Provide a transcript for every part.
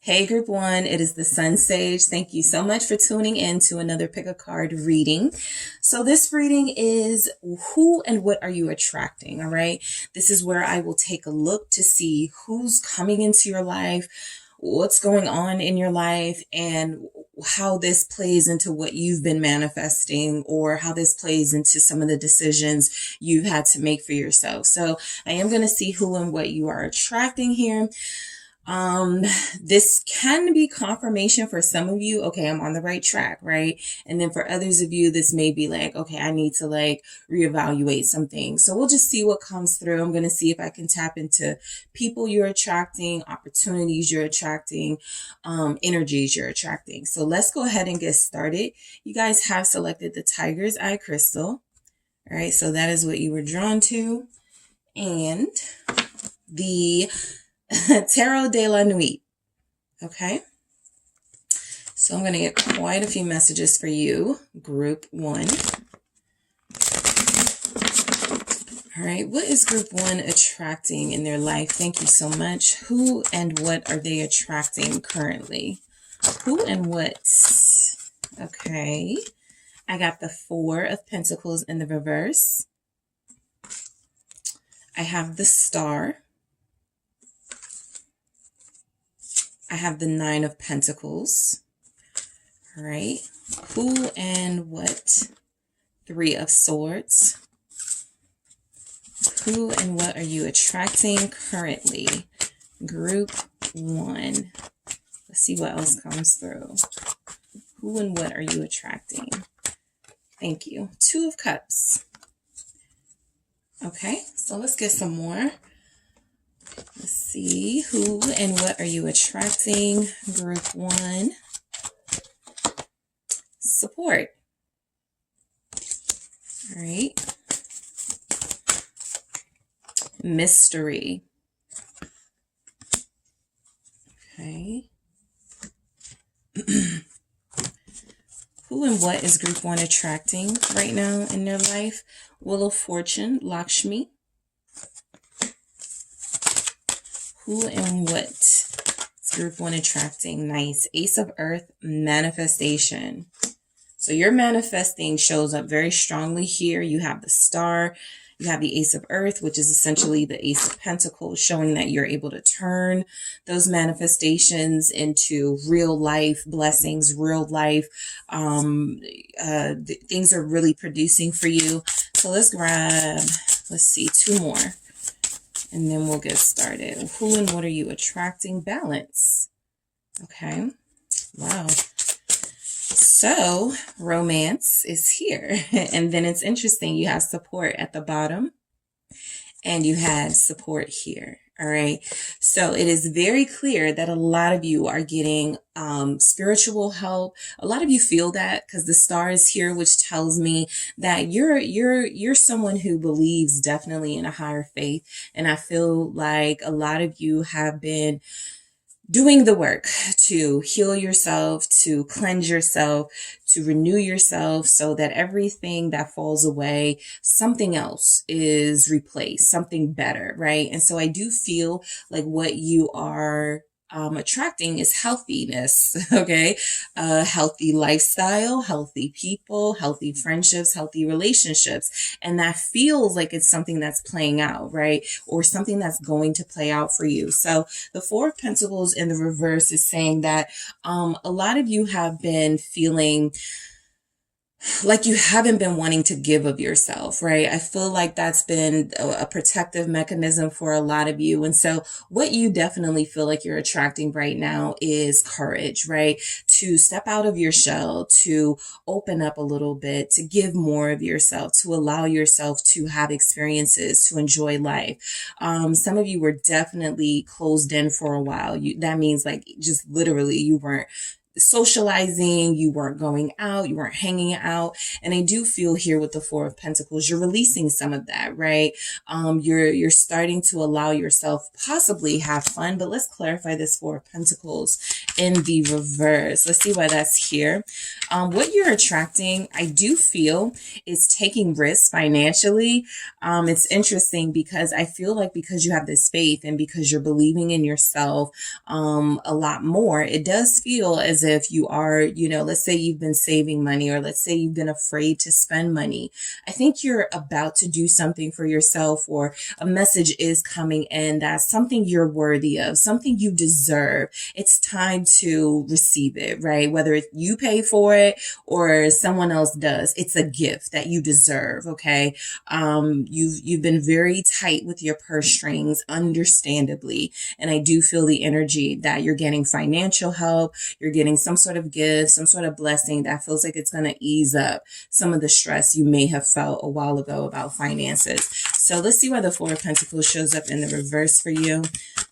Hey, group one, it is the SunSage. Thank you so much for tuning in to another pick a card reading. So this reading is who and what are you attracting? All right. This is where I will take a look to see who's coming into your life, what's going on in your life, and how this plays into what you've been manifesting, or how this plays into some of the decisions you've had to make for yourself. So I am going to see who and what you are attracting here. This can be confirmation for some of you. Okay, I'm on the right track, right? And then for others of you, this may be like, okay, I need to reevaluate some things. So we'll just see what comes through. I'm going to see if I can tap into people you're attracting, opportunities you're attracting, energies you're attracting. So let's go ahead and get started. You guys have selected the Tiger's Eye Crystal. All right, so that is what you were drawn to. And the Tarot de la Nuit. Okay. So I'm going to get quite a few messages for you, group one. All right. What is group one attracting in their life? Thank you so much. Who and what are they attracting currently? Who and what? Okay. I got the Four of Pentacles in the reverse. I have the Star. I have the Nine of Pentacles. All right. Who and what? Three of Swords. Who and what are you attracting currently? Group one. Let's see what else comes through. Who and what are you attracting? Thank you. Two of Cups. Okay, so let's get some more. Let's see, who and what are you attracting? Group one. Support. All right. Mystery. Okay. Who and what is group one attracting right now in their life? Wheel of Fortune, Lakshmi. Who and what is group one attracting? Nice. Ace of Earth, manifestation. So your manifesting shows up very strongly here. You have the Star. You have the Ace of Earth, which is essentially the Ace of Pentacles, showing that you're able to turn those manifestations into real life blessings, real life things are really producing for you. So let's see, two more. And then we'll get started. Who and what are you attracting? Balance. Okay. Wow. So romance is here. And then it's interesting. You have support at the bottom. And you had support here. All right. So it is very clear that a lot of you are getting spiritual help. A lot of you feel that because the Star is here, which tells me that you're someone who believes definitely in a higher faith. And I feel like a lot of you have been doing the work to heal yourself, to cleanse yourself, to renew yourself so that everything that falls away, something else is replaced, something better, right? And so I do feel like what you are attracting is healthiness, okay? Healthy lifestyle, healthy people, healthy friendships, healthy relationships. And that feels like it's something that's playing out, right? Or something that's going to play out for you. So the Four of Pentacles in the reverse is saying that a lot of you have been feeling like you haven't been wanting to give of yourself, right? I feel like that's been a protective mechanism for a lot of you. And so what you definitely feel like you're attracting right now is courage, right? To step out of your shell, to open up a little bit, to give more of yourself, to allow yourself to have experiences, to enjoy life. Some of you were definitely closed in for a while. That means like just literally you weren't socializing, you weren't going out, you weren't hanging out. And I do feel here with the Four of Pentacles, you're releasing some of that, right? You're starting to allow yourself possibly have fun, but let's clarify this Four of Pentacles in the reverse. Let's see why that's here. What you're attracting, I do feel, is taking risks financially. It's interesting because I feel like because you have this faith and because you're believing in yourself a lot more, it does feel as if you are, let's say you've been saving money, or let's say you've been afraid to spend money. I think you're about to do something for yourself, or a message is coming in that's something you're worthy of, something you deserve. It's time to receive it, right? Whether you pay for it or someone else does, it's a gift that you deserve. Okay. You've been very tight with your purse strings, understandably. And I do feel the energy that you're getting financial help. You're getting some sort of gift, some sort of blessing that feels like it's going to ease up some of the stress you may have felt a while ago about finances. So let's see why the Four of Pentacles shows up in the reverse for you.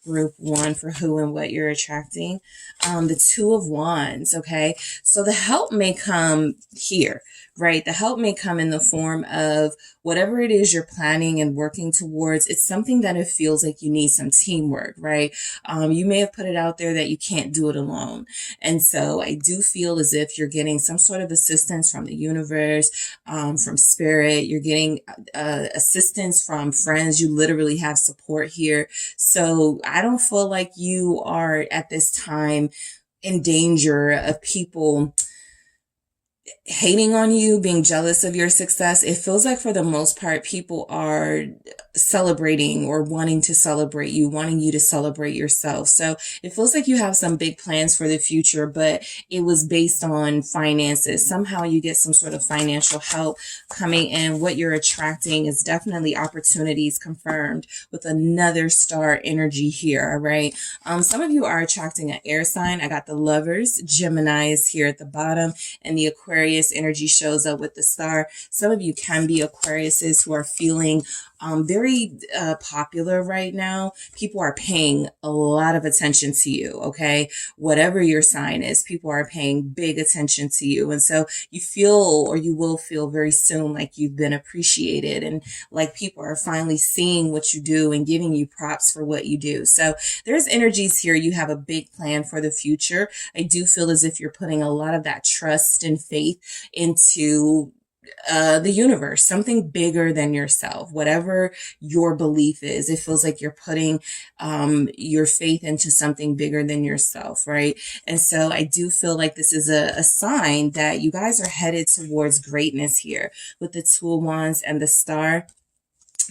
Group 1 for who and what you're attracting. The Two of Wands. Okay. So the help may come here, right? The help may come in the form of whatever it is you're planning and working towards. It's something that it feels like you need some teamwork, right? You may have put it out there that you can't do it alone. And so I do feel as if you're getting some sort of assistance from the universe, from spirit. You're getting assistance from friends. You literally have support here. So I don't feel like you are at this time in danger of people hating on you, being jealous of your success. It feels like for the most part, people are celebrating or wanting to celebrate you, wanting you to celebrate yourself. So it feels like you have some big plans for the future, but it was based on finances. Somehow you get some sort of financial help coming in. What you're attracting is definitely opportunities confirmed with another star energy here. All right. Some of you are attracting an air sign. I got the Lovers, Gemini is here at the bottom, and the Aquarius energy shows up with the star. Some of you can be Aquariuses who are feeling very popular right now. People are paying a lot of attention to you, okay? Whatever your sign is, people are paying big attention to you. And so you feel, or you will feel very soon, like you've been appreciated and like people are finally seeing what you do and giving you props for what you do. So there's energies here. You have a big plan for the future. I do feel as if you're putting a lot of that trust and faith into the universe, something bigger than yourself, whatever your belief is. It feels like you're putting your faith into something bigger than yourself, right? And so I do feel like this is a sign that you guys are headed towards greatness here with the Two of Wands and the star.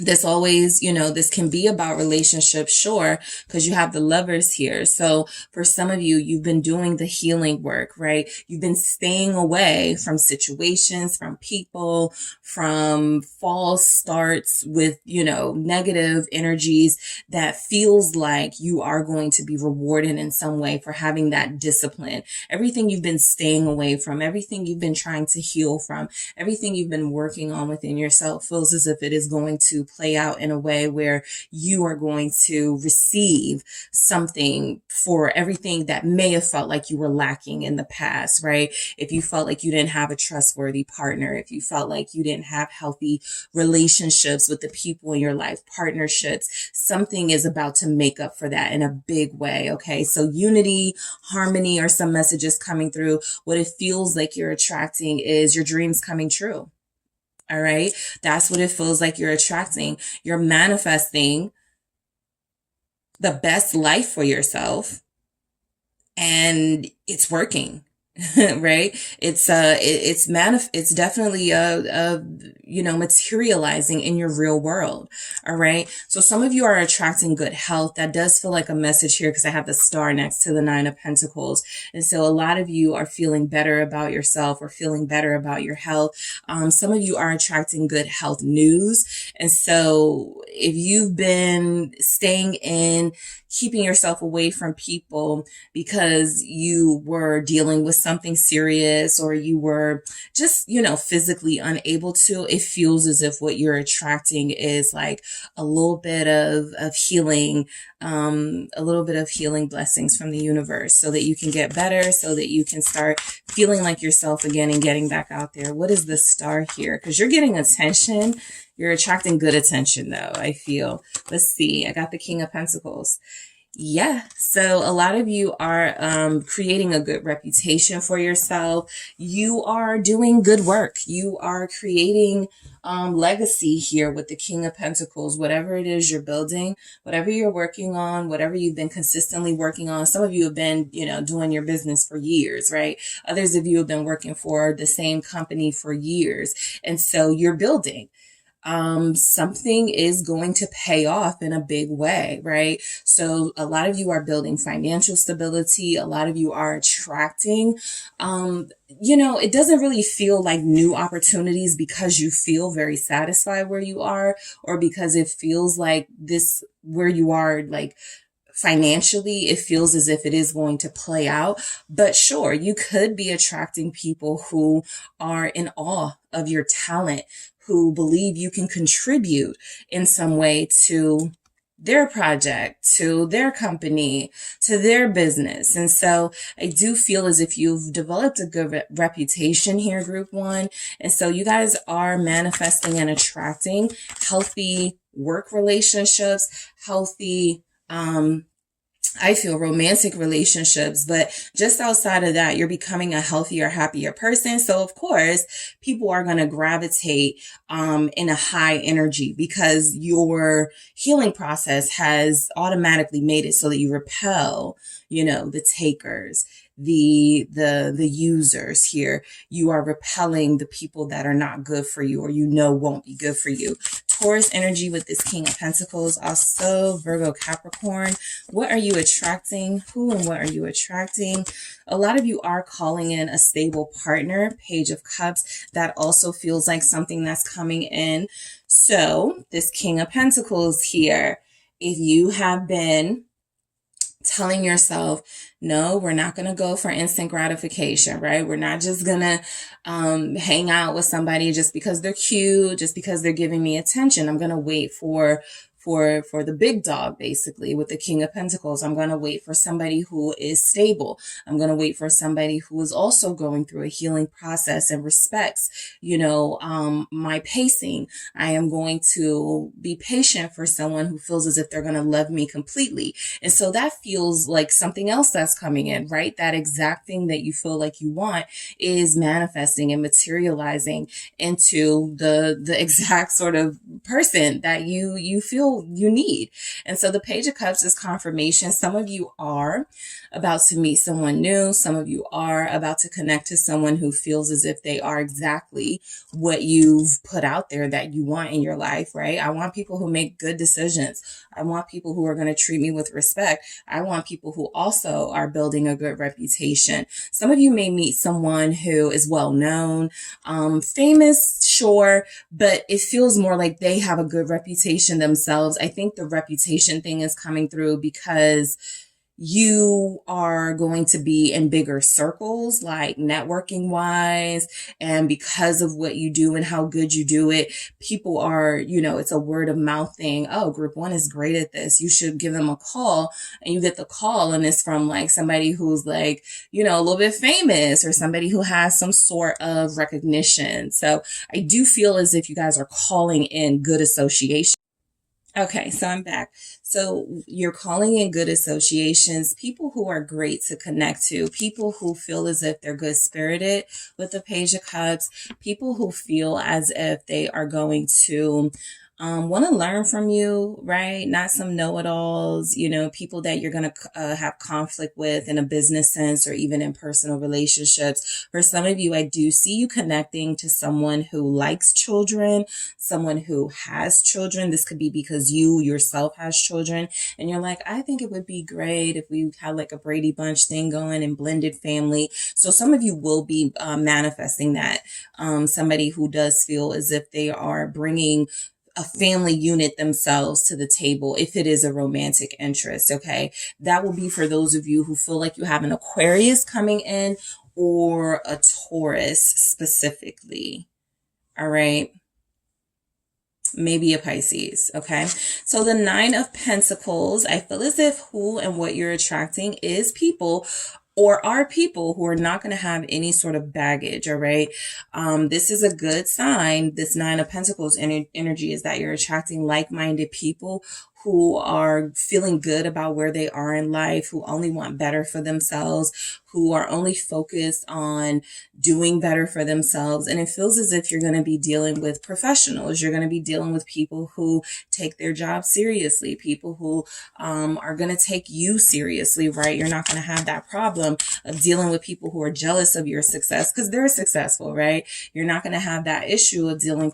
This always, this can be about relationships, sure, because you have the Lovers here. So for some of you, you've been doing the healing work, right? You've been staying away from situations, from people, from false starts with, negative energies that feels like you are going to be rewarded in some way for having that discipline. Everything you've been staying away from, everything you've been trying to heal from, everything you've been working on within yourself feels as if it is going to play out in a way where you are going to receive something for everything that may have felt like you were lacking in the past, right? If you felt like you didn't have a trustworthy partner, if you felt like you didn't have healthy relationships with the people in your life, partnerships, something is about to make up for that in a big way, okay? So unity, harmony, or some messages coming through. What it feels like you're attracting is your dreams coming true. All right. That's what it feels like you're attracting. You're manifesting the best life for yourself, and it's working. Right? It's definitely materializing in your real world. All right. So some of you are attracting good health. That does feel like a message here because I have the star next to the Nine of Pentacles. And so a lot of you are feeling better about yourself or feeling better about your health. Some of you are attracting good health news. And so if you've been staying in, keeping yourself away from people because you were dealing with something serious or you were just, physically unable to, it feels as if what you're attracting is like a little bit of healing, a little bit of healing blessings from the universe so that you can get better, so that you can start feeling like yourself again and getting back out there. What is the star here? Because you're getting attention. You're attracting good attention though, I feel. Let's see. I got the King of Pentacles. Yeah, so a lot of you are creating a good reputation for yourself. You are doing good work. You are creating legacy here with the King of Pentacles. Whatever it is you're building, whatever you're working on, whatever you've been consistently working on. Some of you have been, doing your business for years, right? Others of you have been working for the same company for years. And so you're building. Something is going to pay off in a big way, right? So a lot of you are building financial stability. A lot of you are attracting, it doesn't really feel like new opportunities because you feel very satisfied where you are, or because it feels like this where you are, like, financially, it feels as if it is going to play out. But sure, you could be attracting people who are in awe of your talent, who believe you can contribute in some way to their project, to their company, to their business. And so I do feel as if you've developed a good reputation here, group one. And so you guys are manifesting and attracting healthy work relationships, healthy, I feel romantic relationships, but just outside of that, you're becoming a healthier, happier person. So of course, people are going to gravitate, in a high energy because your healing process has automatically made it so that you repel, the takers, the users here. You are repelling the people that are not good for you or won't be good for you. Taurus energy with this King of Pentacles. Also Virgo, Capricorn. What are you attracting? Who and what are you attracting? A lot of you are calling in a stable partner. Page of Cups. That also feels like something that's coming in. So this King of Pentacles here, if you have been telling yourself, no, we're not going to go for instant gratification, right? We're not just going to hang out with somebody just because they're cute, just because they're giving me attention. I'm going to wait for the big dog, basically, with the King of Pentacles. I'm going to wait for somebody who is stable. I'm going to wait for somebody who is also going through a healing process and respects, my pacing. I am going to be patient for someone who feels as if they're going to love me completely. And so that feels like something else that's coming in, right? That exact thing that you feel like you want is manifesting and materializing into the exact sort of person that you feel you need. And so the Page of Cups is confirmation. Some of you are about to meet someone new. Some of you are about to connect to someone who feels as if they are exactly what you've put out there that you want in your life, right? I want people who make good decisions. I want people who are going to treat me with respect. I want people who also are building a good reputation. Some of you may meet someone who is well known, famous, sure, but it feels more like they have a good reputation themselves. I think the reputation thing is coming through because you are going to be in bigger circles, like networking wise, and because of what you do and how good you do it, people are, it's a word of mouth thing. Oh, group one is great at this. You should give them a call, and you get the call and it's from like somebody who's like, a little bit famous or somebody who has some sort of recognition. So I do feel as if you guys are calling in good association. Okay, so I'm back. So you're calling in good associations, people who are great to connect to, people who feel as if they're good spirited with the Page of Cups, people who feel as if they are going to want to learn from you, right? Not some know-it-alls, people that you're going to have conflict with in a business sense or even in personal relationships. For some of you, I do see you connecting to someone who likes children, someone who has children. This could be because you yourself has children and you're like, I think it would be great if we had like a Brady Bunch thing going and blended family. So some of you will be manifesting that. Somebody who does feel as if they are bringing a family unit themselves to the table if it is a romantic interest. Okay. That will be for those of you who feel like you have an Aquarius coming in, or a Taurus specifically. All right. Maybe a Pisces. Okay. So the Nine of Pentacles, I feel as if who and what you're attracting is people or are people who are not going to have any sort of baggage. All right. This is a good sign. This Nine of Pentacles energy is that you're attracting like-minded people who are feeling good about where they are in life, who only want better for themselves, who are only focused on doing better for themselves. And it feels as if you're going to be dealing with professionals. You're going to be dealing with people who take their job seriously, people who are going to take you seriously, right? You're not going to have that problem of dealing with people who are jealous of your success because they're successful, right? You're not going to have that issue of dealing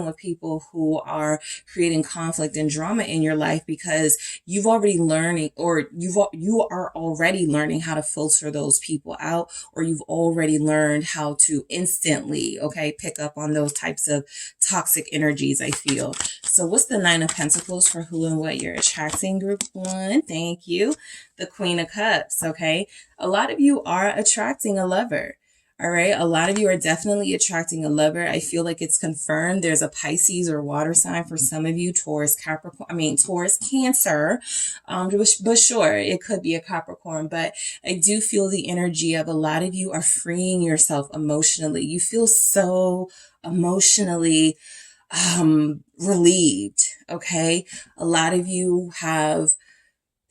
with people who are creating conflict and drama in your life because you've already learning, or you are already learning how to filter those people out, or you've already learned how to instantly, okay, pick up on those types of toxic energies, I feel. So what's the Nine of Pentacles for who and what you're attracting, group one? Thank you. The Queen of Cups, okay? A lot of you are attracting a lover. All right. A lot of you are definitely attracting a lover. I feel like it's confirmed. There's a Pisces or water sign for some of you, Taurus, Taurus, Cancer. But sure, it could be a Capricorn, but I do feel the energy of a lot of you are freeing yourself emotionally. You feel so emotionally, relieved. Okay. A lot of you have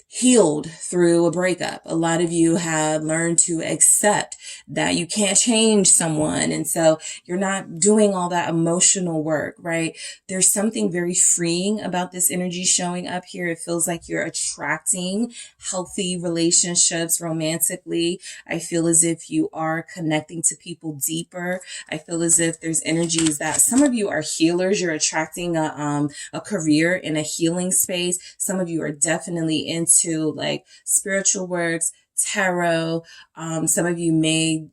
healed through a breakup. A lot of you have learned to accept that you can't change someone. And so you're not doing all that emotional work, right? There's something very freeing about this energy showing up here. It feels like you're attracting healthy relationships romantically. I feel as if you are connecting to people deeper. I feel as if there's energies that some of you are healers. You're attracting a career in a healing space. Some of you are definitely into like spiritual works, tarot. Some of you may,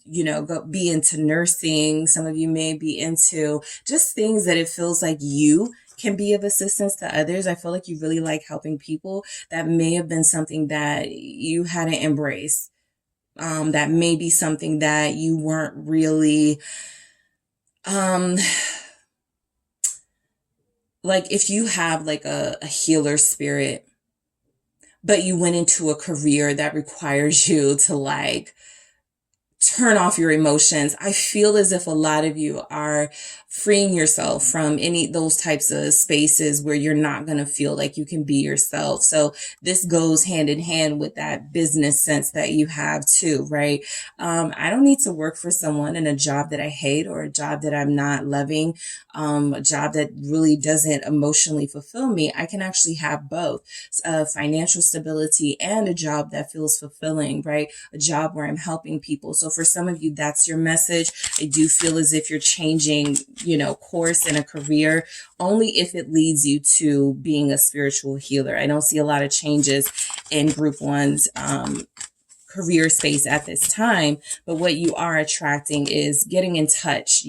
be into nursing. Some of you may be into just things that it feels like you can be of assistance to others. I feel like you really like helping people. That may have been something that you hadn't embraced. That may be something that you weren't really, like if you have like a healer spirit, but you went into a career that requires you to like turn off your emotions. I feel as if a lot of you are freeing yourself from those types of spaces where you're not going to feel like you can be yourself. So this goes hand in hand with that business sense that you have too, right? I don't need to work for someone in a job that I hate or a job that I'm not loving, a job that really doesn't emotionally fulfill me. I can actually have both, financial stability and a job that feels fulfilling, right? A job where I'm helping people. So for some of you, that's your message. I do feel as if you're changing, course in a career only if it leads you to being a spiritual healer. I don't see a lot of changes in group one's career space at this time, but what you are attracting is getting in touch,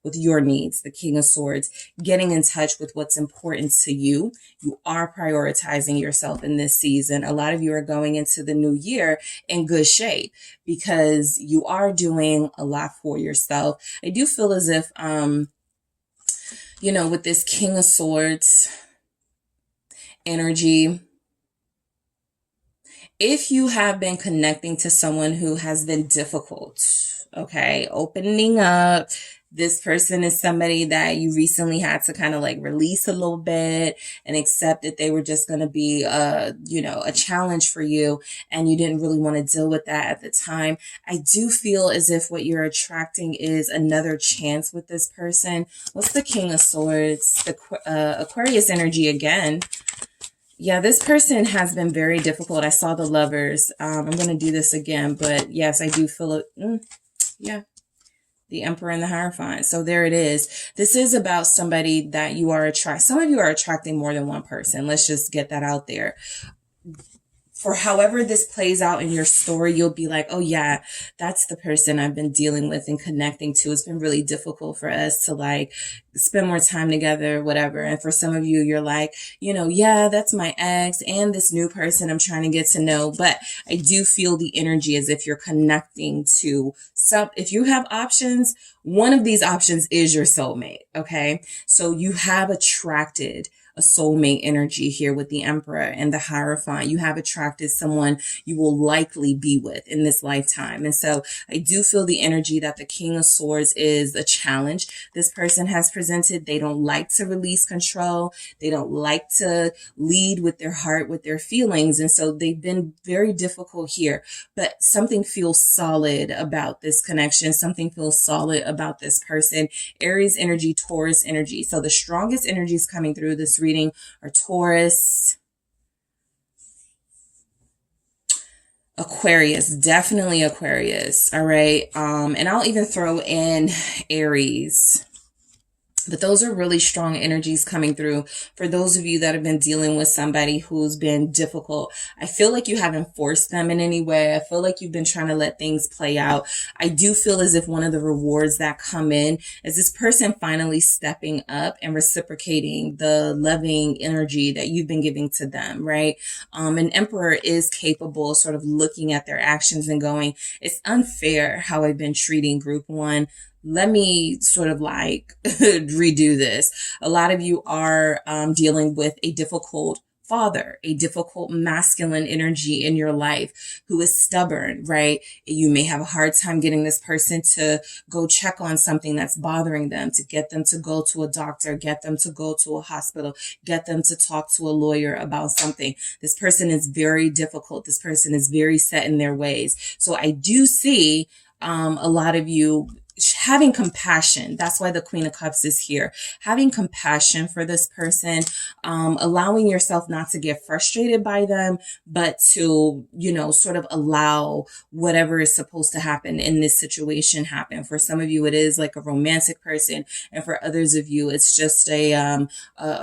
with your needs, the King of Swords, getting in touch with what's important to you. You are prioritizing yourself in this season. A lot of you are going into the new year in good shape because you are doing a lot for yourself. I do feel as if, with this King of Swords energy, if you have been connecting to someone who has been difficult, okay, opening up, this person is somebody that you recently had to kind of like release a little bit and accept that they were just going to be, a challenge for you. And you didn't really want to deal with that at the time. I do feel as if what you're attracting is another chance with this person. What's the King of Swords? The Aquarius energy again. Yeah, this person has been very difficult. I saw the Lovers. I'm going to do this again, but yes, I do feel it. The Emperor and the Hierophant. So there it is. This is about somebody that you are attracting. Some of you are attracting more than one person. Let's just get that out there. for however this plays out in your story, you'll be like, oh yeah, that's the person I've been dealing with and connecting to. It's been really difficult for us to like spend more time together, whatever. And for some of you, you're like, yeah, that's my ex and this new person I'm trying to get to know. But I do feel the energy as if you're connecting to if you have options, one of these options is your soulmate. Okay. So you have attracted a soulmate energy here with the Emperor and the Hierophant. You have attracted someone you will likely be with in this lifetime. And so I do feel the energy that the King of Swords is a challenge this person has presented. They don't like to release control. They don't like to lead with their heart, with their feelings. And so they've been very difficult here, but something feels solid about this connection. Something feels solid about this person. Aries energy, Taurus energy. So the strongest energies coming through this reading are Taurus, Aquarius, definitely Aquarius. All right. And I'll even throw in Aries. But those are really strong energies coming through for those of you that have been dealing with somebody who's been difficult. I feel like you haven't forced them in any way. I feel like you've been trying to let things play out. I do feel as if one of the rewards that come in is this person finally stepping up and reciprocating the loving energy that you've been giving to them, right? An Emperor is capable of sort of looking at their actions and going, it's unfair how I've been treating group one. Let me sort of like redo this. A lot of you are dealing with a difficult father, a difficult masculine energy in your life who is stubborn, right? You may have a hard time getting this person to go check on something that's bothering them, to get them to go to a doctor, get them to go to a hospital, get them to talk to a lawyer about something. This person is very difficult. This person is very set in their ways. So I do see a lot of you having compassion. That's why the Queen of Cups is here. Having compassion for this person, allowing yourself not to get frustrated by them, but to, sort of allow whatever is supposed to happen in this situation happen. For some of you, it is like a romantic person. And for others of you, it's just a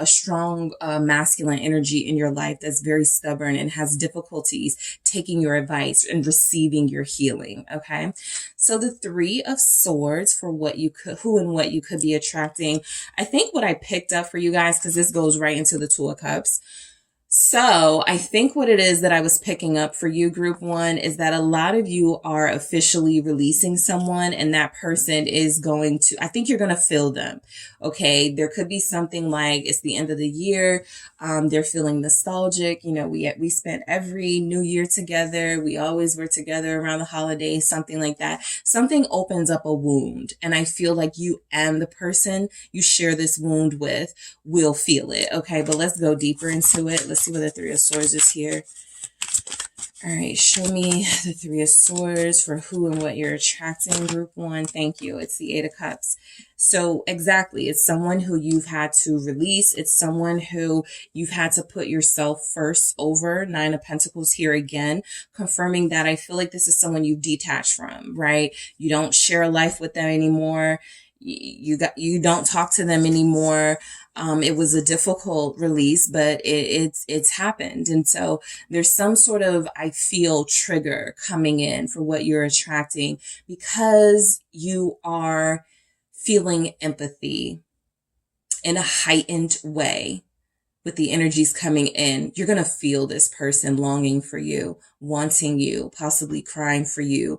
strong masculine energy in your life that's very stubborn and has difficulties taking your advice and receiving your healing. Okay. So the Three of Swords for who and what you could be attracting. I think what I picked up for you guys, because this goes right into the Two of Cups. So I think what it is that I was picking up for you, group one, is that a lot of you are officially releasing someone, and that person is going to, I think you're going to feel them. Okay. There could be something like it's the end of the year. They're feeling nostalgic. We spent every new year together. We always were together around the holidays, something like that. Something opens up a wound. And I feel like you and the person you share this wound with will feel it. Okay. But let's go deeper into it. Let's see what the Three of Swords is here. All right, show me the Three of Swords for who and what you're attracting, group one. Thank you. It's the Eight of Cups. So exactly, it's someone who you've had to release. It's someone who you've had to put yourself first over. Nine of Pentacles here again, confirming that I feel like this is someone you've detached from, right? You don't share a life with them anymore. You don't talk to them anymore. It was a difficult release, but it's happened. And so there's some sort of, I feel, trigger coming in for what you're attracting because you are feeling empathy in a heightened way. With the energies coming in, you're going to feel this person longing for you, wanting you, possibly crying for you,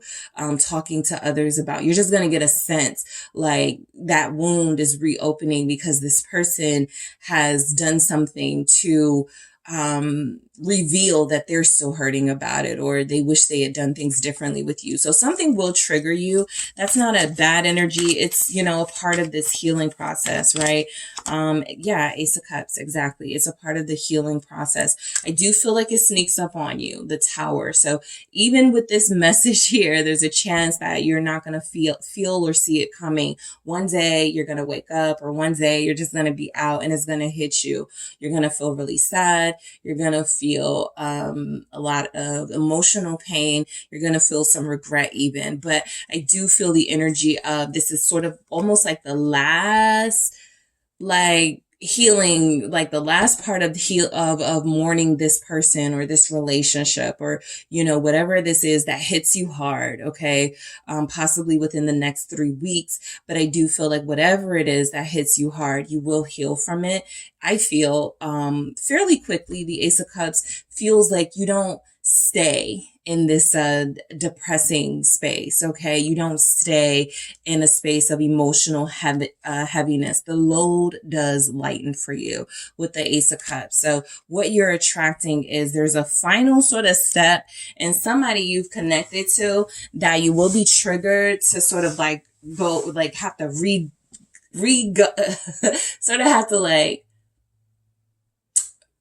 talking to others about, you're just going to get a sense like that wound is reopening because this person has done something to reveal that they're still hurting about it, or they wish they had done things differently with you. So something will trigger you. That's not a bad energy. It's, a part of this healing process, right? Yeah, Ace of Cups, exactly. It's a part of the healing process. I do feel like it sneaks up on you, the Tower. So even with this message here, there's a chance that you're not going to feel or see it coming. One day you're going to wake up, or one day you're just going to be out and it's going to hit you. You're going to feel really sad. You're going to feel a lot of emotional pain. You're going to feel some regret even. But I do feel the energy of this is sort of almost like the last, healing, like the last part of of mourning this person or this relationship, or whatever this is that hits you hard, okay, possibly within the next 3 weeks. But I do feel like whatever it is that hits you hard, you will heal from it. I feel fairly quickly. The Ace of Cups feels like you don't stay in this depressing space, okay? You don't stay in a space of emotional heaviness. The load does lighten for you with the Ace of Cups. So what you're attracting is there's a final sort of step in somebody you've connected to that you will be triggered to sort of like go, like have to sort of have to like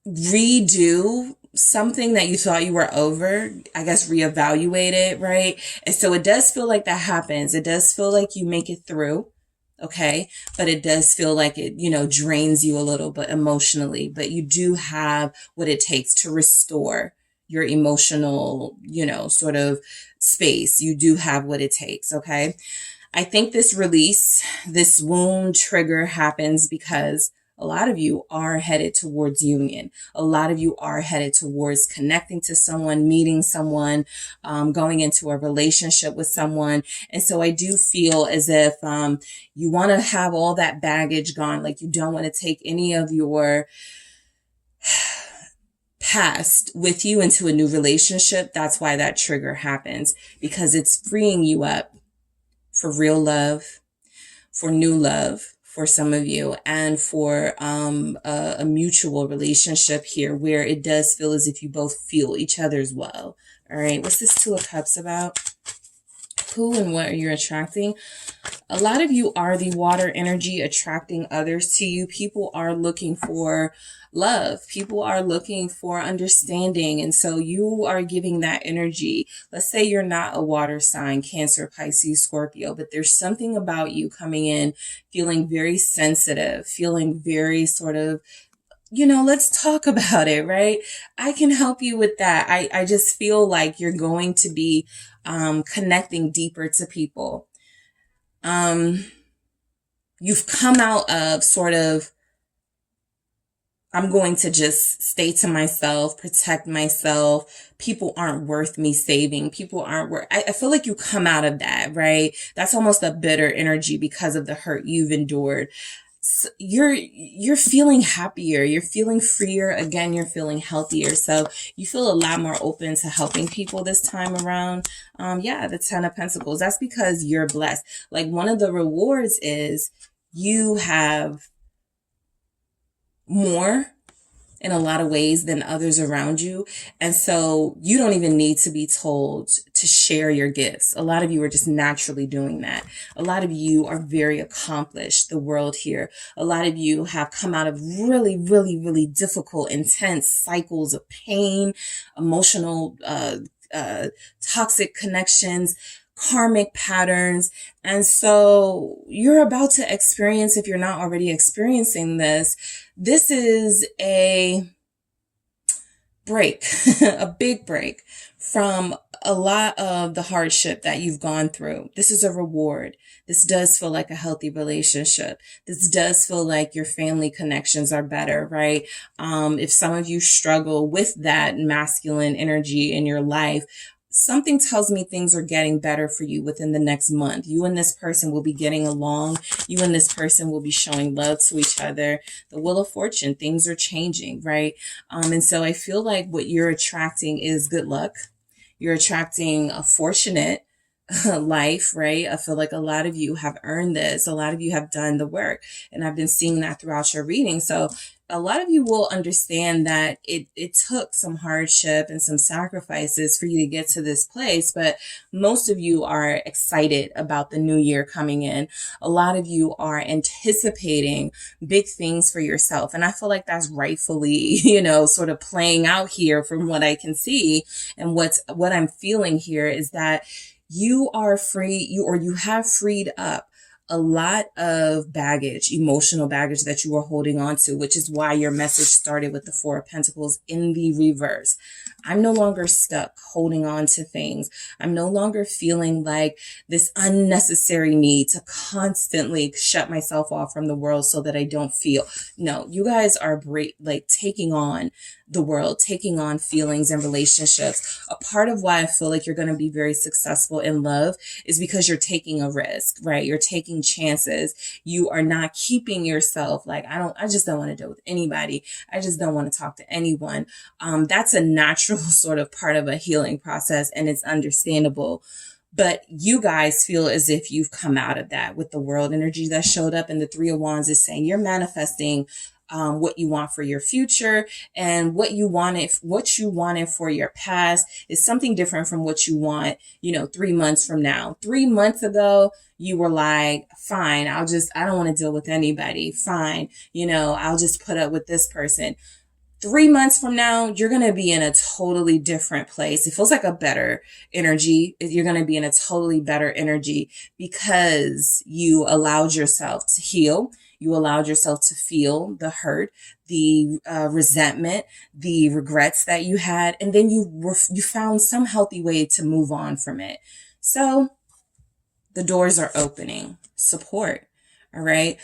redo something that you thought you were over, I guess, reevaluate it, right? And so it does feel like that happens. It does feel like you make it through, okay? But it does feel like it, drains you a little bit emotionally, but you do have what it takes to restore your emotional, sort of space. You do have what it takes, okay? I think this release, this wound trigger happens because a lot of you are headed towards union. A lot of you are headed towards connecting to someone, meeting someone, going into a relationship with someone. And so I do feel as if you want to have all that baggage gone. Like you don't want to take any of your past with you into a new relationship. That's why that trigger happens, because it's freeing you up for real love, for new love, for some of you, and for a mutual relationship here where it does feel as if you both feel each other's well. All right, what's this Two of Cups about? Who and what are you attracting? A lot of you are the water energy attracting others to you. People are looking for love. People are looking for understanding. And so you are giving that energy. Let's say you're not a water sign, Cancer, Pisces, Scorpio, but there's something about you coming in feeling very sensitive, feeling very sort of, let's talk about it, right? I can help you with that. I just feel like you're going to be connecting deeper to people. You've come out of sort of, I'm going to just stay to myself, protect myself. People aren't worth me saving. People aren't worth, I feel like you come out of that, right? That's almost a bitter energy because of the hurt you've endured. So you're feeling happier. You're feeling freer. Again, you're feeling healthier. So you feel a lot more open to helping people this time around. The Ten of Pentacles. That's because you're blessed. Like one of the rewards is you have more in a lot of ways than others around you. And so you don't even need to be told to share your gifts. A lot of you are just naturally doing that. A lot of you are very accomplished, the world here. A lot of you have come out of really, really, really difficult, intense cycles of pain, emotional, toxic connections, karmic patterns. And so you're about to experience, if you're not already experiencing this is a break, a big break from a lot of the hardship that you've gone through. This is a reward. This does feel like a healthy relationship. This does feel like your family connections are better, right? If some of you struggle with that masculine energy in your life, something tells me things are getting better for you within the next month. You and this person will be getting along. You and this person will be showing love to each other. The Wheel of Fortune, things are changing, right? And so I feel like what you're attracting is good luck. You're attracting a fortunate life, right? I feel like a lot of you have earned this. A lot of you have done the work, and I've been seeing that throughout your reading. So a lot of you will understand that it took some hardship and some sacrifices for you to get to this place, but most of you are excited about the new year coming in. A lot of you are anticipating big things for yourself. And I feel like that's rightfully, sort of playing out here from what I can see. And what I'm feeling here is that you are free, you have freed up a lot of baggage, emotional baggage that you were holding on to, which is why your message started with the Four of Pentacles in the reverse. I'm no longer stuck holding on to things. I'm no longer feeling like this unnecessary need to constantly shut myself off from the world so that I don't feel. No, you guys are like taking on the world, taking on feelings and relationships. A part of why I feel like you're going to be very successful in love is because you're taking a risk, right? You're taking chances. You are not keeping yourself like, I just don't want to deal with anybody. I just don't want to talk to anyone. That's a natural sort of part of a healing process, and it's understandable. But you guys feel as if you've come out of that with the world energy that showed up, and the Three of Wands is saying you're manifesting what you want for your future, and what you wanted for your past is something different from what you want, 3 months from now. 3 months ago, you were like, fine, I don't want to deal with anybody. Fine. I'll just put up with this person. 3 months from now, you're going to be in a totally different place. It feels like a better energy. You're going to be in a totally better energy because you allowed yourself to heal. You allowed yourself to feel the hurt, the resentment, the regrets that you had, and then you found some healthy way to move on from it. So the doors are opening. Support. All right.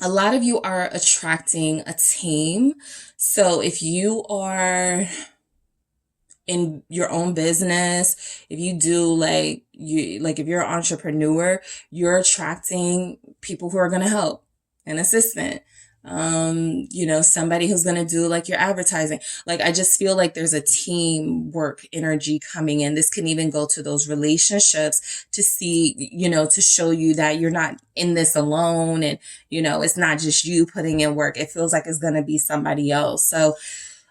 A lot of you are attracting a team. So if you are in your own business, if you do if you're an entrepreneur, you're attracting people who are going to help, an assistant, somebody who's going to do like your advertising. Like, I just feel like there's a teamwork energy coming in. This can even go to those relationships to see, to show you that you're not in this alone. And, it's not just you putting in work. It feels like it's going to be somebody else. So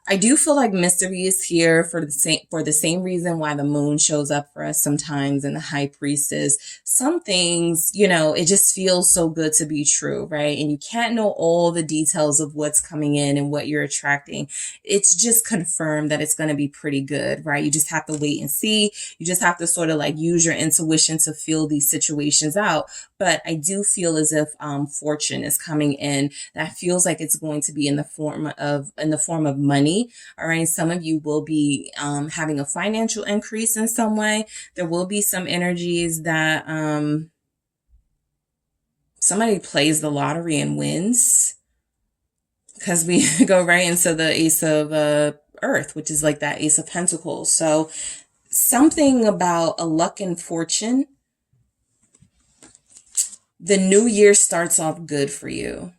I do feel like mystery is here for the same reason why the moon shows up for us sometimes, and the high priestess. Some things, it just feels so good to be true, right? And you can't know all the details of what's coming in and what you're attracting. It's just confirmed that it's going to be pretty good, right? You just have to wait and see. You just have to sort of like use your intuition to feel these situations out. But I do feel as if fortune is coming in. That feels like it's going to be in the form of money. All right. Some of you will be having a financial increase in some way. There will be some energies that somebody plays the lottery and wins, because we go right into the Ace of Earth, which is like that Ace of Pentacles. So something about a luck and fortune. The new year starts off good for you.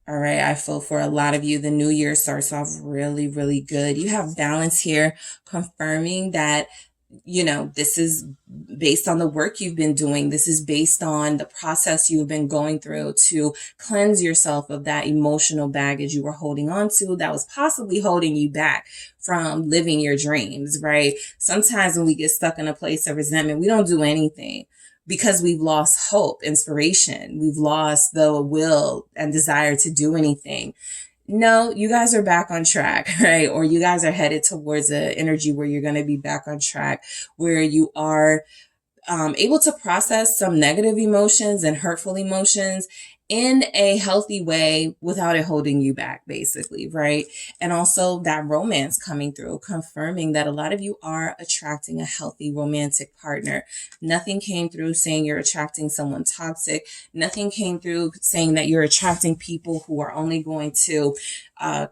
All right. I feel for a lot of you, the new year starts off really, really good. You have balance here, confirming that, this is based on the work you've been doing. This is based on the process you've been going through to cleanse yourself of that emotional baggage you were holding on to that was possibly holding you back from living your dreams, right? Sometimes when we get stuck in a place of resentment, we don't do anything, because we've lost hope, inspiration. We've lost the will and desire to do anything. No, you guys are back on track, right? Or you guys are headed towards an energy where you're going to be back on track, where you are able to process some negative emotions and hurtful emotions in a healthy way without it holding you back, basically, right? And also that romance coming through, confirming that a lot of you are attracting a healthy romantic partner. Nothing came through saying you're attracting someone toxic. Nothing came through saying that you're attracting people who are only going to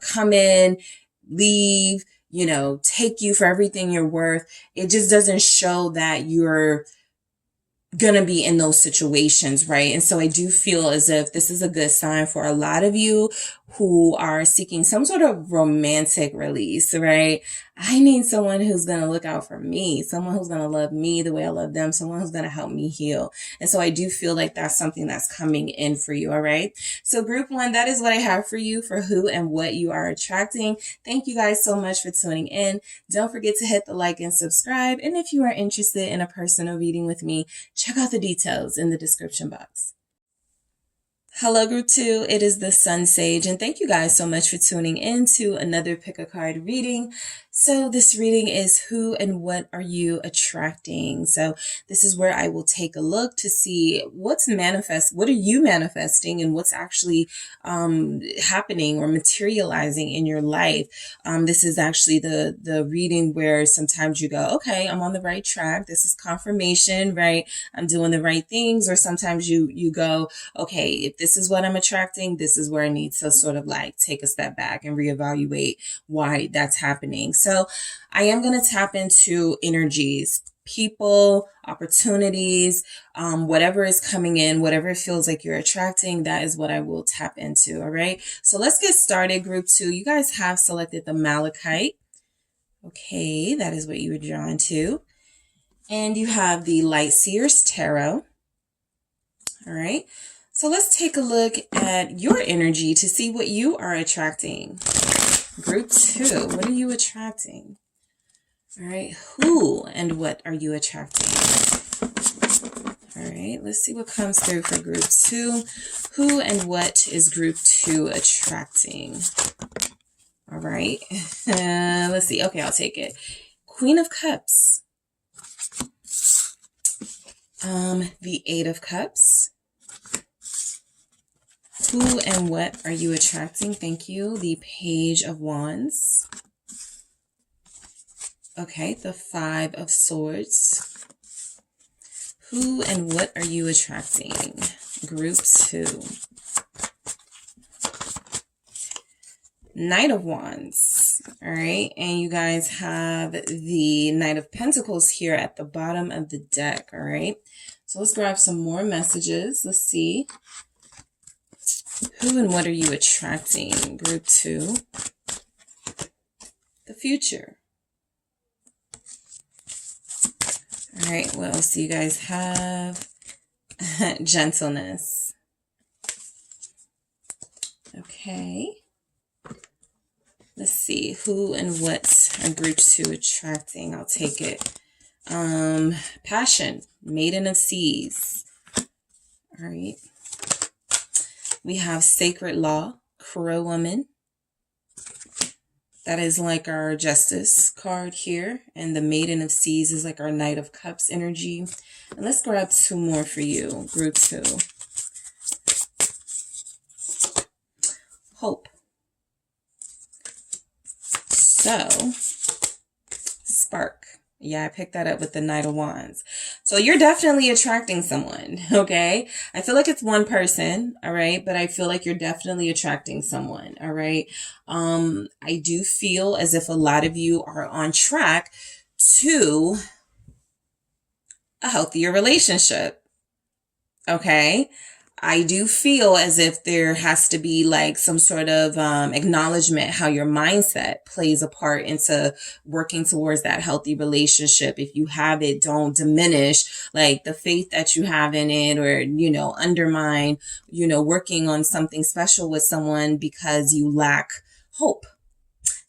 come in, leave, take you for everything you're worth. It just doesn't show that you're gonna be in those situations, right? And so I do feel as if this is a good sign for a lot of you who are seeking some sort of romantic release, right? I need someone who's going to look out for me, someone who's going to love me the way I love them, someone who's going to help me heal. And so I do feel like that's something that's coming in for you. All right. So group one, that is what I have for you for who and what you are attracting. Thank you guys so much for tuning in. Don't forget to hit the like and subscribe. And if you are interested in a personal reading with me, check out the details in the description box. Hello group 2, it is the SunSage, and thank you guys so much for tuning in to another pick a card reading. So this reading is who and what are you attracting? So this is where I will take a look to see what are you manifesting, and what's actually happening or materializing in your life. This is actually the reading where sometimes you go, okay, I'm on the right track. This is confirmation, right? I'm doing the right things. Or sometimes you go, okay, if this is what I'm attracting, this is where I need to sort of like take a step back and reevaluate why that's happening. So I am going to tap into energies, people, opportunities, whatever is coming in, whatever it feels like you're attracting, that is what I will tap into. All right. So let's get started. Group 2, you guys have selected the Malachite. Okay. That is what you were drawn to. And you have the Light Seers Tarot. All right. So let's take a look at your energy to see what you are attracting. Group 2, what are you attracting? All right, who and what are you attracting? All right, let's see what comes through for group 2. Who and what is group 2 attracting? All right, let's see. Okay, I'll take it. Queen of Cups. The 8 of Cups. Who and what are you attracting? Thank you. The Page of Wands. Okay, the 5 of Swords. Who and what are you attracting? Group 2. Knight of Wands. All right, and you guys have the Knight of Pentacles here at the bottom of the deck. All right, so let's grab some more messages. Let's see. Who and what are you attracting? Group 2. The future. All right, what else do you guys have? Gentleness. Okay. Let's see. Who and what are group 2 attracting? I'll take it. Passion. Maiden of Seas. All right. We have Sacred Law, Crow Woman. That is like our Justice card here. And the Maiden of Seas is like our Knight of Cups energy. And let's grab 2 more for you, group 2. Hope. So, Spark. Yeah, I picked that up with the Knight of Wands. So you're definitely attracting someone, okay? I feel like it's one person, all right? But I feel like you're definitely attracting someone, all right? I do feel as if a lot of you are on track to a healthier relationship, okay? I do feel as if there has to be like some sort of acknowledgement how your mindset plays a part into working towards that healthy relationship. If you have it, don't diminish like the faith that you have in it, or, you know, undermine, you know, working on something special with someone because you lack hope.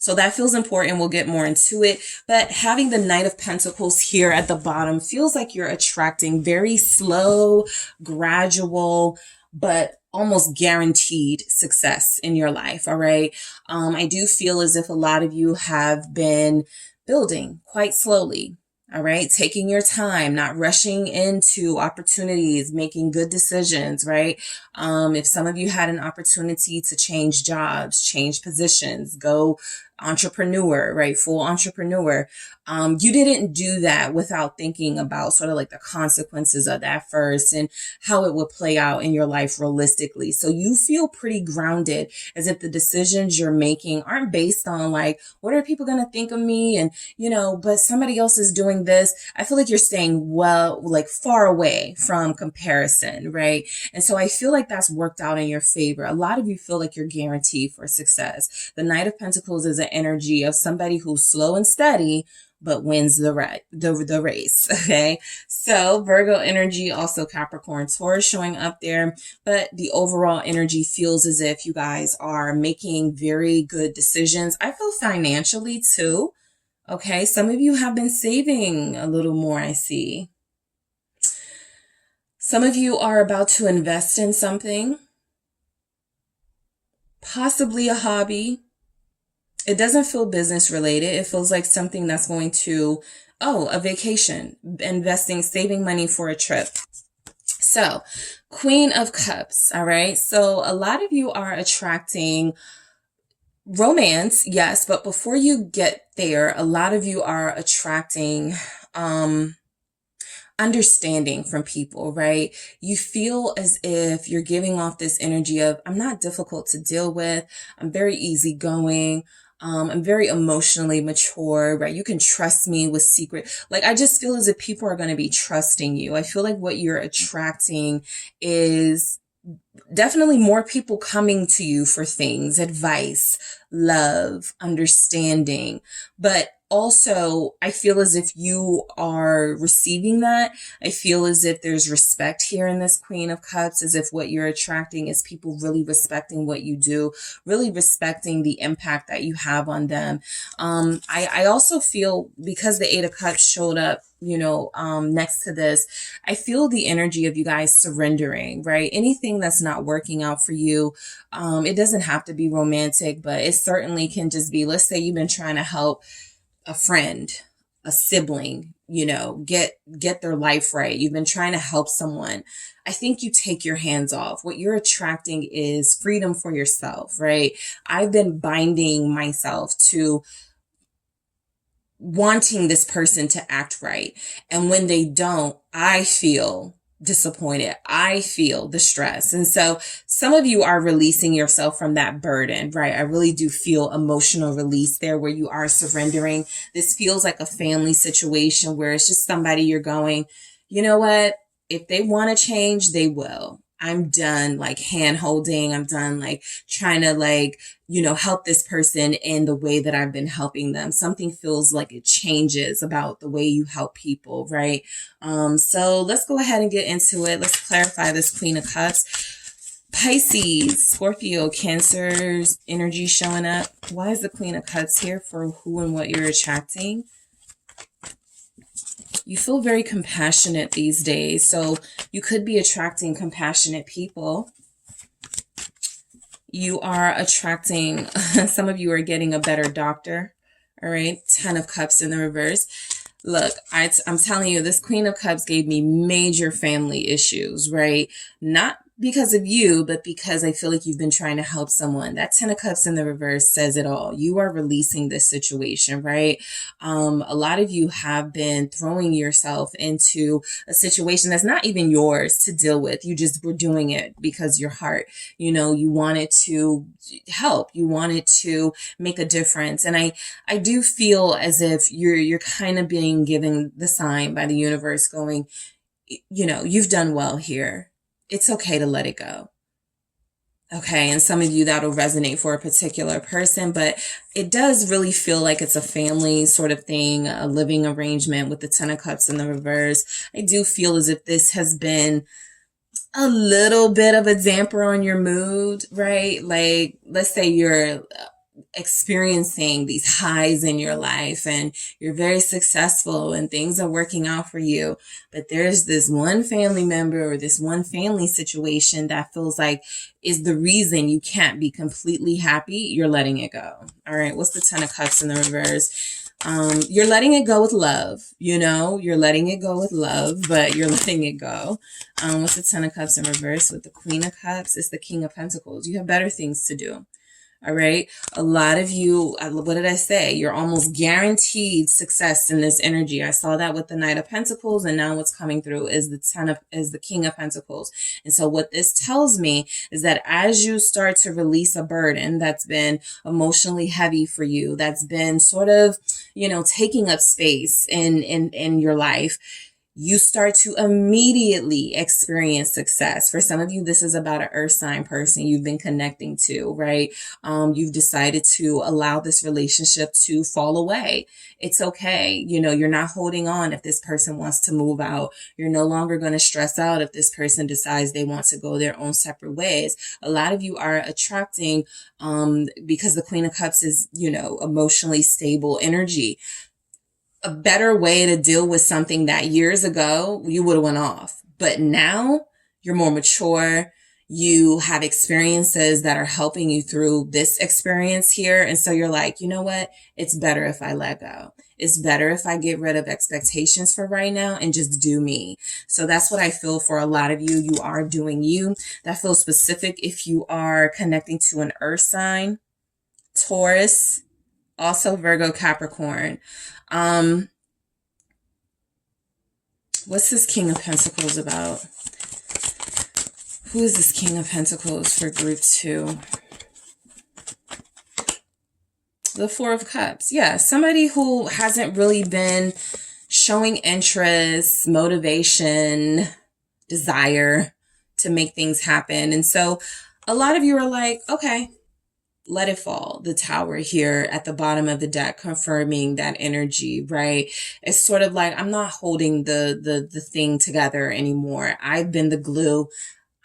So that feels important. We'll get more into it. But having the Knight of Pentacles here at the bottom feels like you're attracting very slow, gradual, but almost guaranteed success in your life. All right. I do feel as if a lot of you have been building quite slowly. All right. Taking your time, not rushing into opportunities, making good decisions, right? If some of you had an opportunity to change jobs, change positions, go entrepreneur, right? Full entrepreneur. You didn't do that without thinking about sort of like the consequences of that first and how it would play out in your life realistically. So you feel pretty grounded, as if the decisions you're making aren't based on like, what are people going to think of me? And, you know, but somebody else is doing this. I feel like you're staying like far away from comparison, right? And so I feel like that's worked out in your favor. A lot of you feel like you're guaranteed for success. The Knight of Pentacles is an energy of somebody who's slow and steady, but wins the race. Okay. So Virgo energy, also Capricorn, Taurus showing up there, but the overall energy feels as if you guys are making very good decisions. I feel financially too. Okay. Some of you have been saving a little more, I see. Some of you are about to invest in something, possibly a hobby. It doesn't feel business related. It feels like something that's going to, oh, a vacation, investing, saving money for a trip. So, Queen of Cups, all right? So, a lot of you are attracting romance, yes, but before you get there, a lot of you are attracting understanding from people, right? You feel as if you're giving off this energy of, I'm not difficult to deal with. I'm very easygoing. I'm very emotionally mature, right? You can trust me with secret. Like, I just feel as if people are going to be trusting you. I feel like what you're attracting is definitely more people coming to you for things, advice, love, understanding. But also, I feel as if you are receiving that. I feel as if there's respect here in this Queen of Cups, as if what you're attracting is people really respecting what you do, really respecting the impact that you have on them. I also feel, because the Eight of Cups showed up, next to this, I feel the energy of you guys surrendering, right? Anything that's not working out for you, it doesn't have to be romantic, but it certainly can just be, let's say you've been trying to help a friend, a sibling, get their life right. You've been trying to help someone. I think you take your hands off. What you're attracting is freedom for yourself, right? I've been binding myself to wanting this person to act right. And when they don't, I feel disappointed. I feel the stress. And so some of you are releasing yourself from that burden, right? I really do feel emotional release there where you are surrendering. This feels like a family situation where it's just somebody you're going, you know what? If they want to change, they will. I'm done like hand holding. I'm done like trying to help this person in the way that I've been helping them. Something feels like it changes about the way you help people, right? So let's go ahead and get into it. Let's clarify this Queen of Cups. Pisces, Scorpio, Cancer's energy showing up. Why is the Queen of Cups here for who and what you're attracting? You feel very compassionate these days, so you could be attracting compassionate people. You are attracting, some of you are getting a better doctor, all right? 10 of Cups in the reverse. Look, I'm telling you, this Queen of Cups gave me major family issues, right? Not because of you, but because I feel like you've been trying to help someone. That 10 of Cups in the reverse says it all. You are releasing this situation, right? A lot of you have been throwing yourself into a situation that's not even yours to deal with. You just were doing it because your heart, you wanted to help. You wanted to make a difference. And I do feel as if you're kind of being given the sign by the universe going, you've done well here. It's okay to let it go. Okay. And some of you that'll resonate for a particular person, but it does really feel like it's a family sort of thing, a living arrangement with the 10 of Cups in the reverse. I do feel as if this has been a little bit of a damper on your mood, right? Like, let's say you're experiencing these highs in your life and you're very successful and things are working out for you, but there's this one family member or this one family situation that feels like is the reason you can't be completely happy. You're letting it go. All right. What's the 10 of Cups in the reverse? You're letting it go with love, you're letting it go with love, but you're letting it go. What's the 10 of Cups in reverse with the Queen of Cups? It's the King of Pentacles. You have better things to do. All right. A lot of you, what did I say? You're almost guaranteed success in this energy. I saw that with the Knight of Pentacles, and now what's coming through is the King of Pentacles. And so what this tells me is that as you start to release a burden that's been emotionally heavy for you, that's been sort of, taking up space in your life, you start to immediately experience success. For some of you, this is about an earth sign person you've been connecting to, right? You've decided to allow this relationship to fall away. It's okay. You're not holding on if this person wants to move out. You're no longer going to stress out if this person decides they want to go their own separate ways. A lot of you are attracting, because the Queen of Cups is, emotionally stable energy, a better way to deal with something that years ago you would have went off. But now you're more mature. you have experiences that are helping you through this experience here. And so you're like, you know what? It's better if I let go. It's better if I get rid of expectations for right now and just do me. So that's what I feel for a lot of you. You are doing you. That feels specific if you are connecting to an earth sign, Taurus, also Virgo, Capricorn. What's this King of Pentacles about? Who is this King of Pentacles for group 2? The Four of Cups. Yeah, somebody who hasn't really been showing interest, motivation, desire to make things happen. And so a lot of you are like, okay, let it fall. The Tower here at the bottom of the deck, confirming that energy, right? It's sort of like, I'm not holding the thing together anymore. I've been the glue.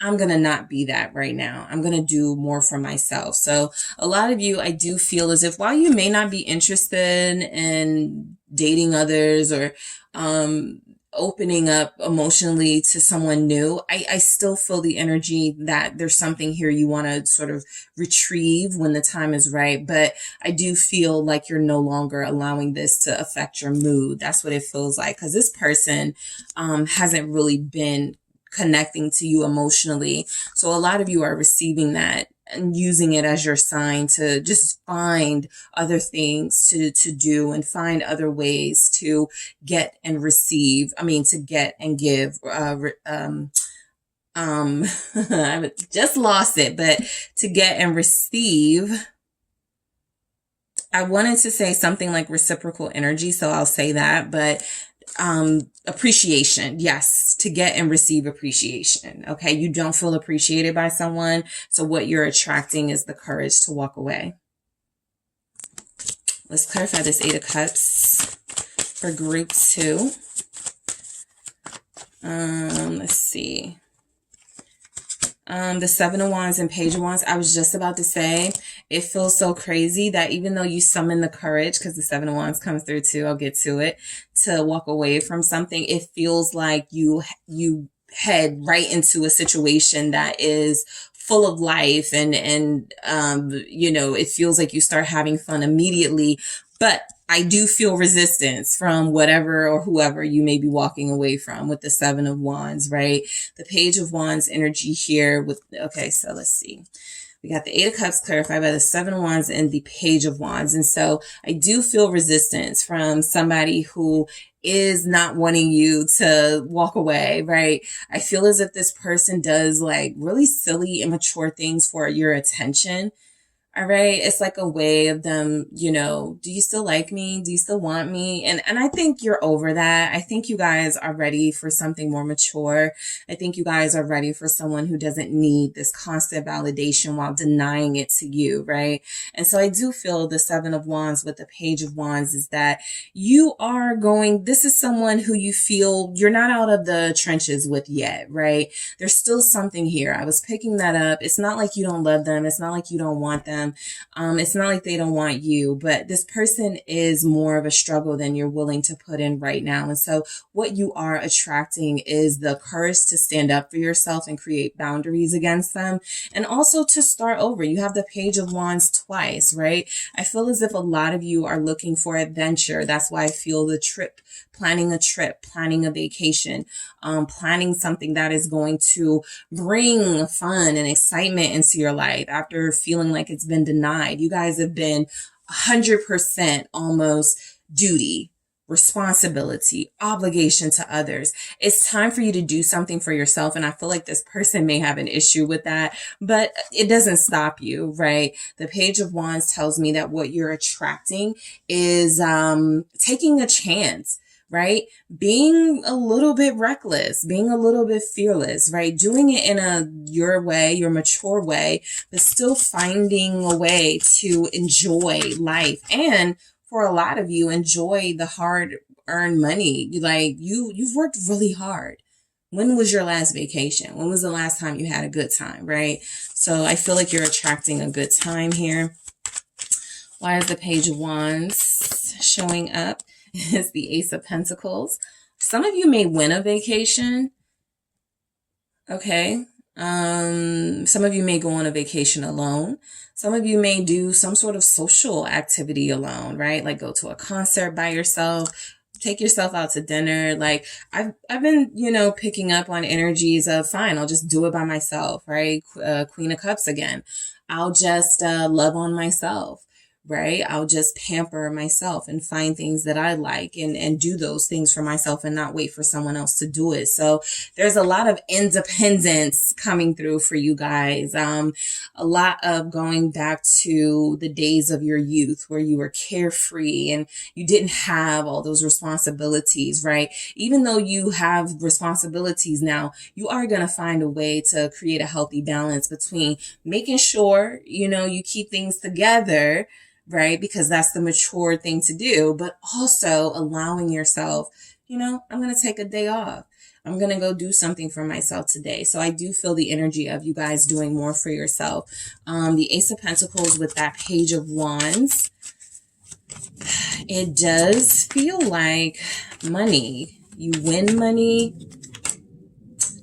I'm going to not be that right now. I'm going to do more for myself. So a lot of you, I do feel as if while you may not be interested in dating others or opening up emotionally to someone new, I still feel the energy that there's something here you want to sort of retrieve when the time is right. But I do feel like you're no longer allowing this to affect your mood. That's what it feels like, because this person hasn't really been connecting to you emotionally. So a lot of you are receiving that and using it as your sign to just find other things to do and find other ways to get and receive. I mean, to get and give. I just lost it, but to get and receive. I wanted to say something like reciprocal energy, so I'll say that, but appreciation. Yes, to get and receive appreciation. Okay, you don't feel appreciated by someone, so what you're attracting is the courage to walk away. Let's clarify this Eight of Cups for group 2. Let's see. The Seven of Wands and Page of Wands. I was just about to say, it feels so crazy that even though you summon the courage, because the Seven of Wands comes through too, I'll get to it, to walk away from something, it feels like you head right into a situation that is full of life and you know, it feels like you start having fun immediately. But I do feel resistance from whatever or whoever you may be walking away from with the Seven of Wands, right? The Page of Wands energy here with, okay, so let's see. We got the Eight of Cups clarified by the Seven of Wands and the Page of Wands. And so I do feel resistance from somebody who is not wanting you to walk away, right? I feel as if this person does like really silly, immature things for your attention. All right. It's like a way of them, you know, do you still like me? Do you still want me? And I think you're over that. I think you guys are ready for something more mature. I think you guys are ready for someone who doesn't need this constant validation while denying it to you, right? And so I do feel the Seven of Wands with the Page of Wands is that you are going, this is someone who you feel you're not out of the trenches with yet, right? There's still something here. I was picking that up. It's not like you don't love them. It's not like you don't want them. It's not like they don't want you, but this person is more of a struggle than you're willing to put in right now. And so what you are attracting is the courage to stand up for yourself and create boundaries against them. And also to start over. You have the Page of Wands twice, right? I feel as if a lot of you are looking for adventure. That's why I feel the trip, planning a vacation, planning something that is going to bring fun and excitement into your life after feeling like it's been denied. You guys have been 100% almost duty, responsibility, obligation to others. It's time for you to do something for yourself. And I feel like this person may have an issue with that, but it doesn't stop you, right? The Page of Wands tells me that what you're attracting is taking a chance, right? Being a little bit reckless, being a little bit fearless, right? Doing it in your way, your mature way, but still finding a way to enjoy life. And for a lot of you, enjoy the hard earned money. Like you've worked really hard. When was your last vacation? When was the last time you had a good time, right? So I feel like you're attracting a good time here. Why is the Page of Wands showing up? It's the Ace of Pentacles. Some of you may win a vacation. Okay. Some of you may go on a vacation alone. Some of you may do some sort of social activity alone, right? Like go to a concert by yourself, take yourself out to dinner. Like I've been, picking up on energies of fine, I'll just do it by myself, right? Queen of Cups again. I'll just love on myself, right? I'll just pamper myself and find things that I like and do those things for myself and not wait for someone else to do it. So there's a lot of independence coming through for you guys. A lot of going back to the days of your youth where you were carefree and you didn't have all those responsibilities, right? Even though you have responsibilities now, you are going to find a way to create a healthy balance between making sure, you keep things together, right? Because that's the mature thing to do, but also allowing yourself, I'm going to take a day off. I'm going to go do something for myself today. So I do feel the energy of you guys doing more for yourself. The Ace of Pentacles with that Page of Wands, it does feel like money. You win money.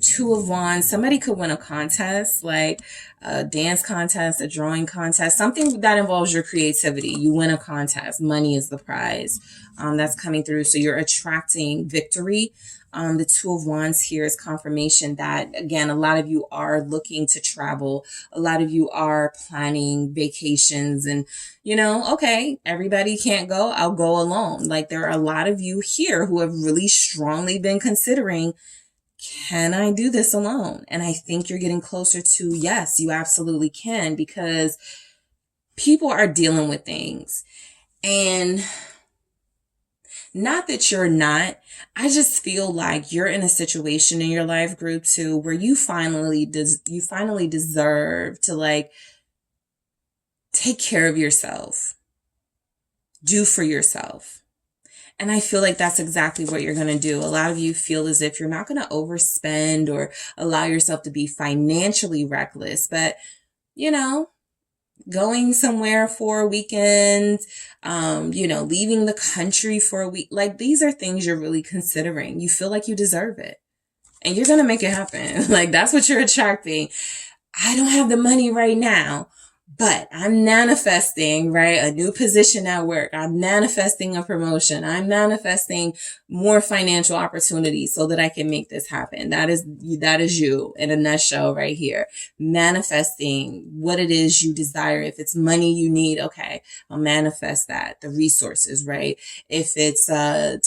Two of Wands. Somebody could win a contest, like a dance contest, a drawing contest, something that involves your creativity. You win a contest. Money is the prize. That's coming through. So you're attracting victory. The Two of Wands here is confirmation that, again, a lot of you are looking to travel. A lot of you are planning vacations and, okay, everybody can't go. I'll go alone. Like there are a lot of you here who have really strongly been considering, can I do this alone? And I think you're getting closer to, yes, you absolutely can, because people are dealing with things. And not that you're not, I just feel like you're in a situation in your life, group 2, where you finally deserve to like take care of yourself, do for yourself. And I feel like that's exactly what you're going to do. A lot of you feel as if you're not going to overspend or allow yourself to be financially reckless, but going somewhere for a weekend, leaving the country for a week. Like these are things you're really considering. You feel like you deserve it and you're going to make it happen. Like that's what you're attracting. I don't have the money right now, but I'm manifesting, right? A new position at work. I'm manifesting a promotion. I'm manifesting more financial opportunities so that I can make this happen. That is you in a nutshell right here. Manifesting what it is you desire. If it's money you need, okay, I'll manifest that. The resources, right? If it's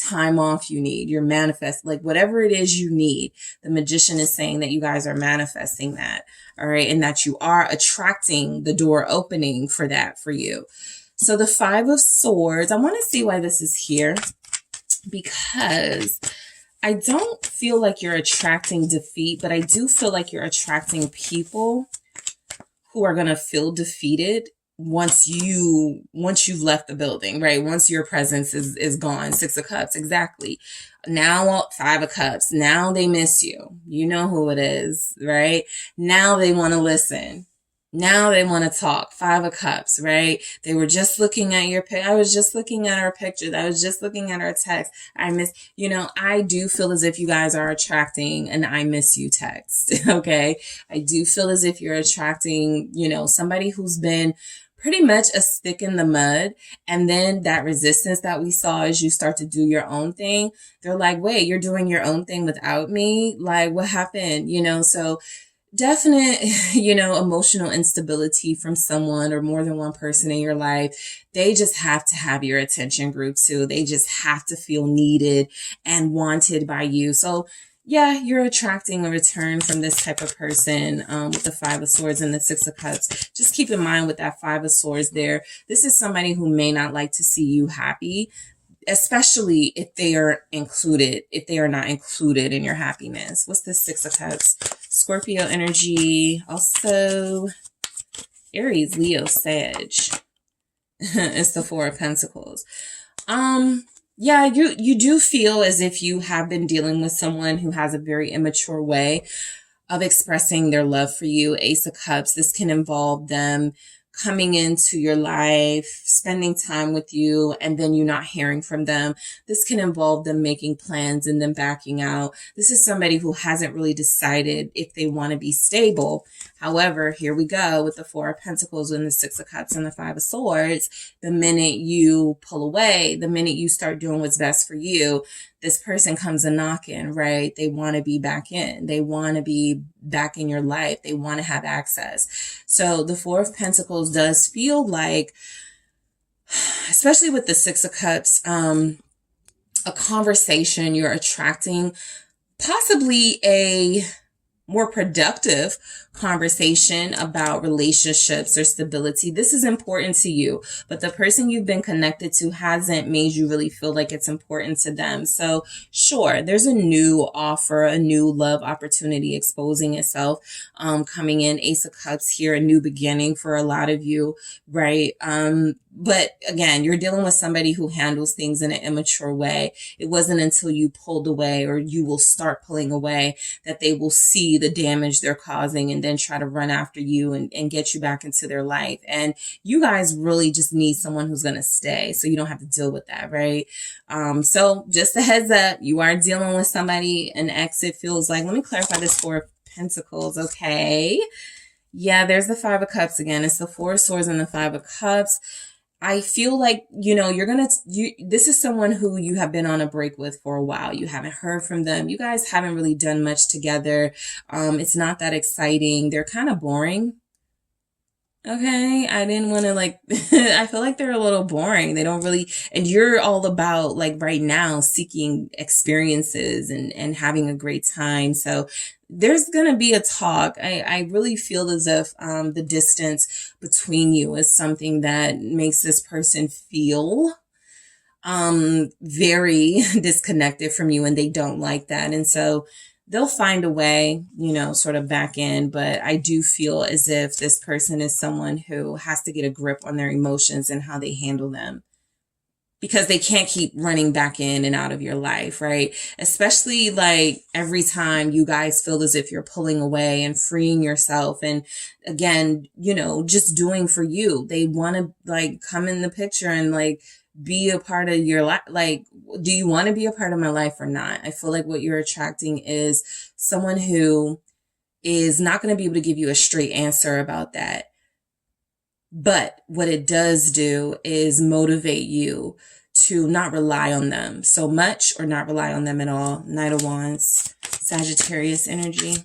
time off you need, you're manifest, like whatever it is you need. The magician is saying that you guys are manifesting that. All right. And that you are attracting the door opening for that for you. So the Five of Swords, I want to see why this is here, because I don't feel like you're attracting defeat, but I do feel like you're attracting people who are going to feel defeated once you've left the building, right? Once your presence is gone. Six of Cups. Exactly. Now, Five of Cups. Now they miss you. You know who it is, right? Now they want to listen. Now they want to talk. Five of Cups, right? They were just looking at I was just looking at our pictures. I was just looking at our text. I do feel as if you guys are attracting an I miss you text. Okay. I do feel as if you're attracting, somebody who's been pretty much a stick in the mud. And then that resistance that we saw as you start to do your own thing, they're like, wait, you're doing your own thing without me? Like what happened? So definite, emotional instability from someone or more than one person in your life. They just have to have your attention, group 2. They just have to feel needed and wanted by you. So yeah, you're attracting a return from this type of person with the Five of Swords and the Six of Cups. Just keep in mind with that Five of Swords there, this is somebody who may not like to see you happy, especially if they are not included in your happiness. What's the Six of Cups? Scorpio energy, also Aries, Leo, Sag. It's the Four of Pentacles. Yeah, you do feel as if you have been dealing with someone who has a very immature way of expressing their love for you. Ace of Cups, this can involve them coming into your life, spending time with you, and then you're not hearing from them. This can involve them making plans and then backing out. This is somebody who hasn't really decided if they want to be stable. However, here we go with the Four of Pentacles and the Six of Cups and the Five of Swords. The minute you pull away, the minute you start doing what's best for you, this person comes a knocking, right? They want to be back in. They want to be back in your life. They want to have access. So the Four of Pentacles does feel like, especially with the Six of Cups, a conversation you're attracting, possibly a more productive conversation about relationships or stability. This is important to you, but the person you've been connected to hasn't made you really feel like it's important to them. So sure, there's a new offer, a new love opportunity exposing itself, coming in. Ace of Cups here, a new beginning for a lot of you, right? But again, you're dealing with somebody who handles things in an immature way. It wasn't until you pulled away, or you will start pulling away, that they will see the damage they're causing and then try to run after you and get you back into their life. And you guys really just need someone who's going to stay, so you don't have to deal with that, right? So just a heads up, you are dealing with somebody, an exit feels like. Let me clarify this Four of Pentacles. Okay. Yeah, there's the Five of Cups again. It's the Four of Swords and the Five of Cups. I feel like, this is someone who you have been on a break with for a while. You haven't heard from them. You guys haven't really done much together. It's not that exciting. They're kind of boring. Okay, I didn't want to I feel like they're a little boring. They don't really, and you're all about right now seeking experiences and having a great time. So there's going to be a talk. I really feel as if the distance between you is something that makes this person feel very disconnected from you, and they don't like that. And so they'll find a way, sort of back in. But I do feel as if this person is someone who has to get a grip on their emotions and how they handle them, because they can't keep running back in and out of your life, right? Especially every time you guys feel as if you're pulling away and freeing yourself. And again, just doing for you. They want to come in the picture and be a part of your life. Do you want to be a part of my life or not? I feel like what you're attracting is someone who is not going to be able to give you a straight answer about that. But what it does do is motivate you to not rely on them so much, or not rely on them at all. Knight of Wands, Sagittarius energy,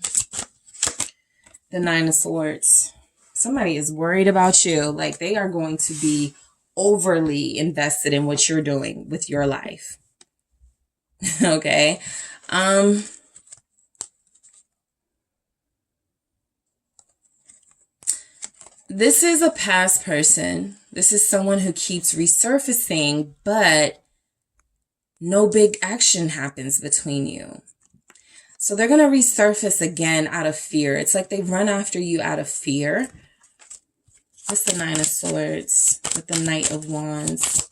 the Nine of Swords. Somebody is worried about you. They are going to be overly invested in what you're doing with your life. Okay. This is a past person. This is someone who keeps resurfacing, but no big action happens between you. So they're going to resurface again out of fear. It's like they run after you out of fear. What's the Nine of Swords with the Knight of Wands?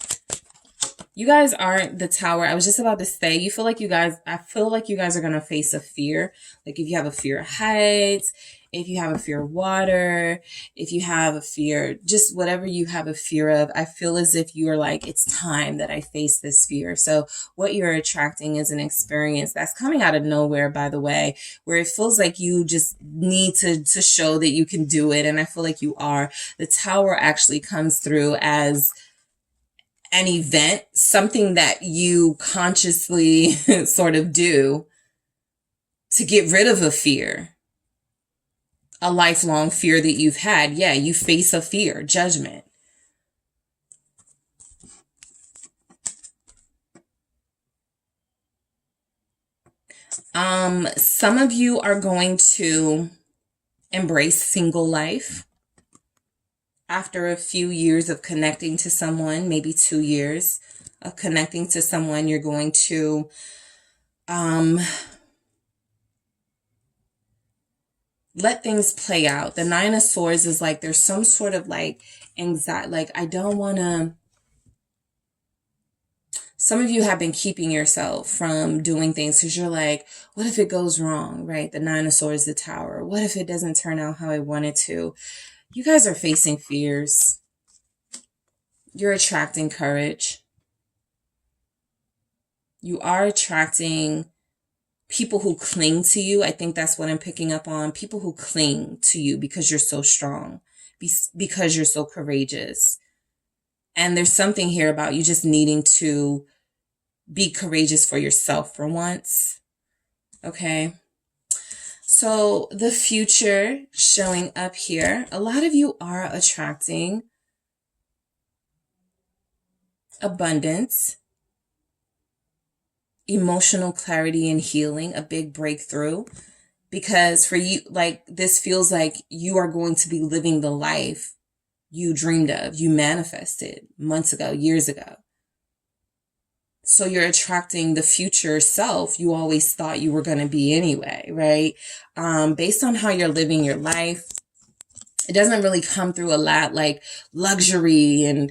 You guys aren't the Tower. I was just about to say, I feel like you guys are going to face a fear. If you have a fear of heights, if you have a fear of water, if you have a fear, just whatever you have a fear of, I feel as if you are it's time that I face this fear. So what you're attracting is an experience that's coming out of nowhere, by the way, where it feels like you just need to show that you can do it. And I feel like you are. The Tower actually comes through as an event, something that you consciously sort of do to get rid of a fear, a lifelong fear that you've had. Yeah, you face a fear, judgment. Some of you are going to embrace single life. After a few years of connecting to someone, maybe 2 years of connecting to someone, you're going to let things play out. The Nine of Swords is there's some sort of anxiety. I don't want to. Some of you have been keeping yourself from doing things because you're what if it goes wrong, right? The Nine of Swords, the Tower. What if it doesn't turn out how I want it to? You guys are facing fears. You're attracting courage. You are attracting people who cling to you. I think that's what I'm picking up on. People who cling to you because you're so strong, because you're so courageous. And there's something here about you just needing to be courageous for yourself for once. Okay. So the future showing up here, a lot of you are attracting abundance, emotional clarity and healing, a big breakthrough. Because for you, like, this feels like you are going to be living the life you dreamed of, you manifested months ago, years ago. So you're attracting the future self you always thought you were going to be anyway, right? Based on how you're living your life, it doesn't really come through a lot like luxury and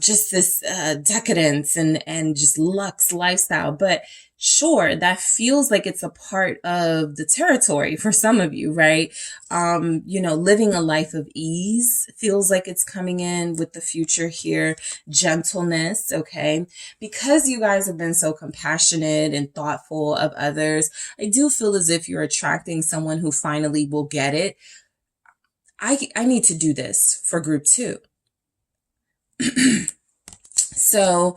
just this decadence and just luxe lifestyle. But sure, that feels like it's a part of the territory for some of you, right? Living a life of ease feels like it's coming in with the future here. Gentleness, okay? Because you guys have been so compassionate and thoughtful of others, I do feel as if you're attracting someone who finally will get it. I need to do this for group 2. So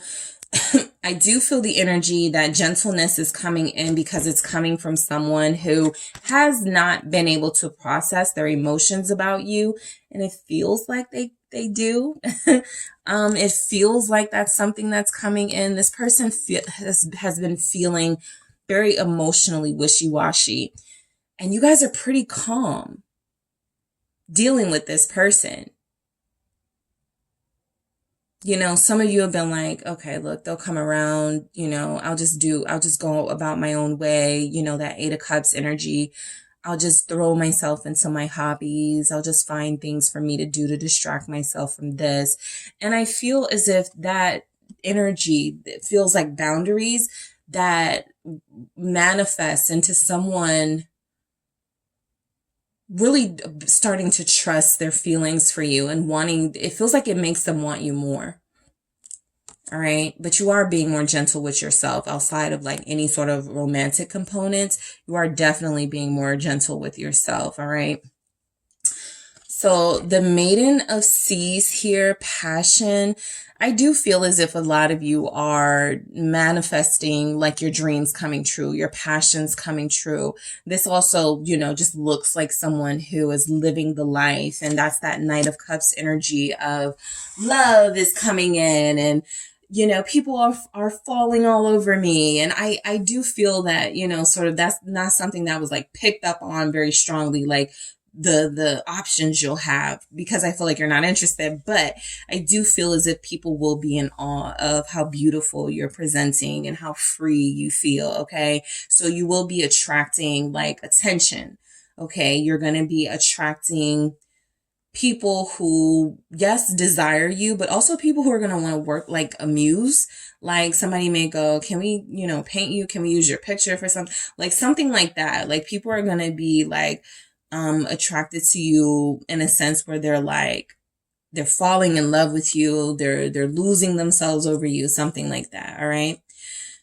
I do feel the energy that gentleness is coming in because it's coming from someone who has not been able to process their emotions about you. And it feels like they do. It feels like that's something that's coming in. This person has been feeling very emotionally wishy-washy. And you guys are pretty calm dealing with this person. Some of you have been like, okay, look, they'll come around, I'll just go about my own way, that 8 of Cups energy. I'll just throw myself into my hobbies. I'll just find things for me to do to distract myself from this. And I feel as if that energy, it feels like boundaries that manifest into someone really starting to trust their feelings for you and it feels like it makes them want you more. All right. But you are being more gentle with yourself outside of like any sort of romantic components. You are definitely being more gentle with yourself. All right. So the Maiden of Seas here, passion. I do feel as if a lot of you are manifesting like your dreams coming true, your passions coming true. This also, just looks like someone who is living the life. And that's that Knight of Cups energy of love is coming in and, people are falling all over me. And I do feel that, sort of that's not something that was like picked up on very strongly, like the options you'll have, because I feel like you're not interested, but I do feel as if people will be in awe of how beautiful you're presenting and how free you feel. Okay. So you will be attracting like attention. Okay. You're going to be attracting people who, yes, desire you, but also people who are going to want to work like a muse. Like somebody may go, can we, paint you? Can we use your picture for something? Like something like that. Like people are going to be like, attracted to you in a sense where they're falling in love with you. They're losing themselves over you, something like that. All right.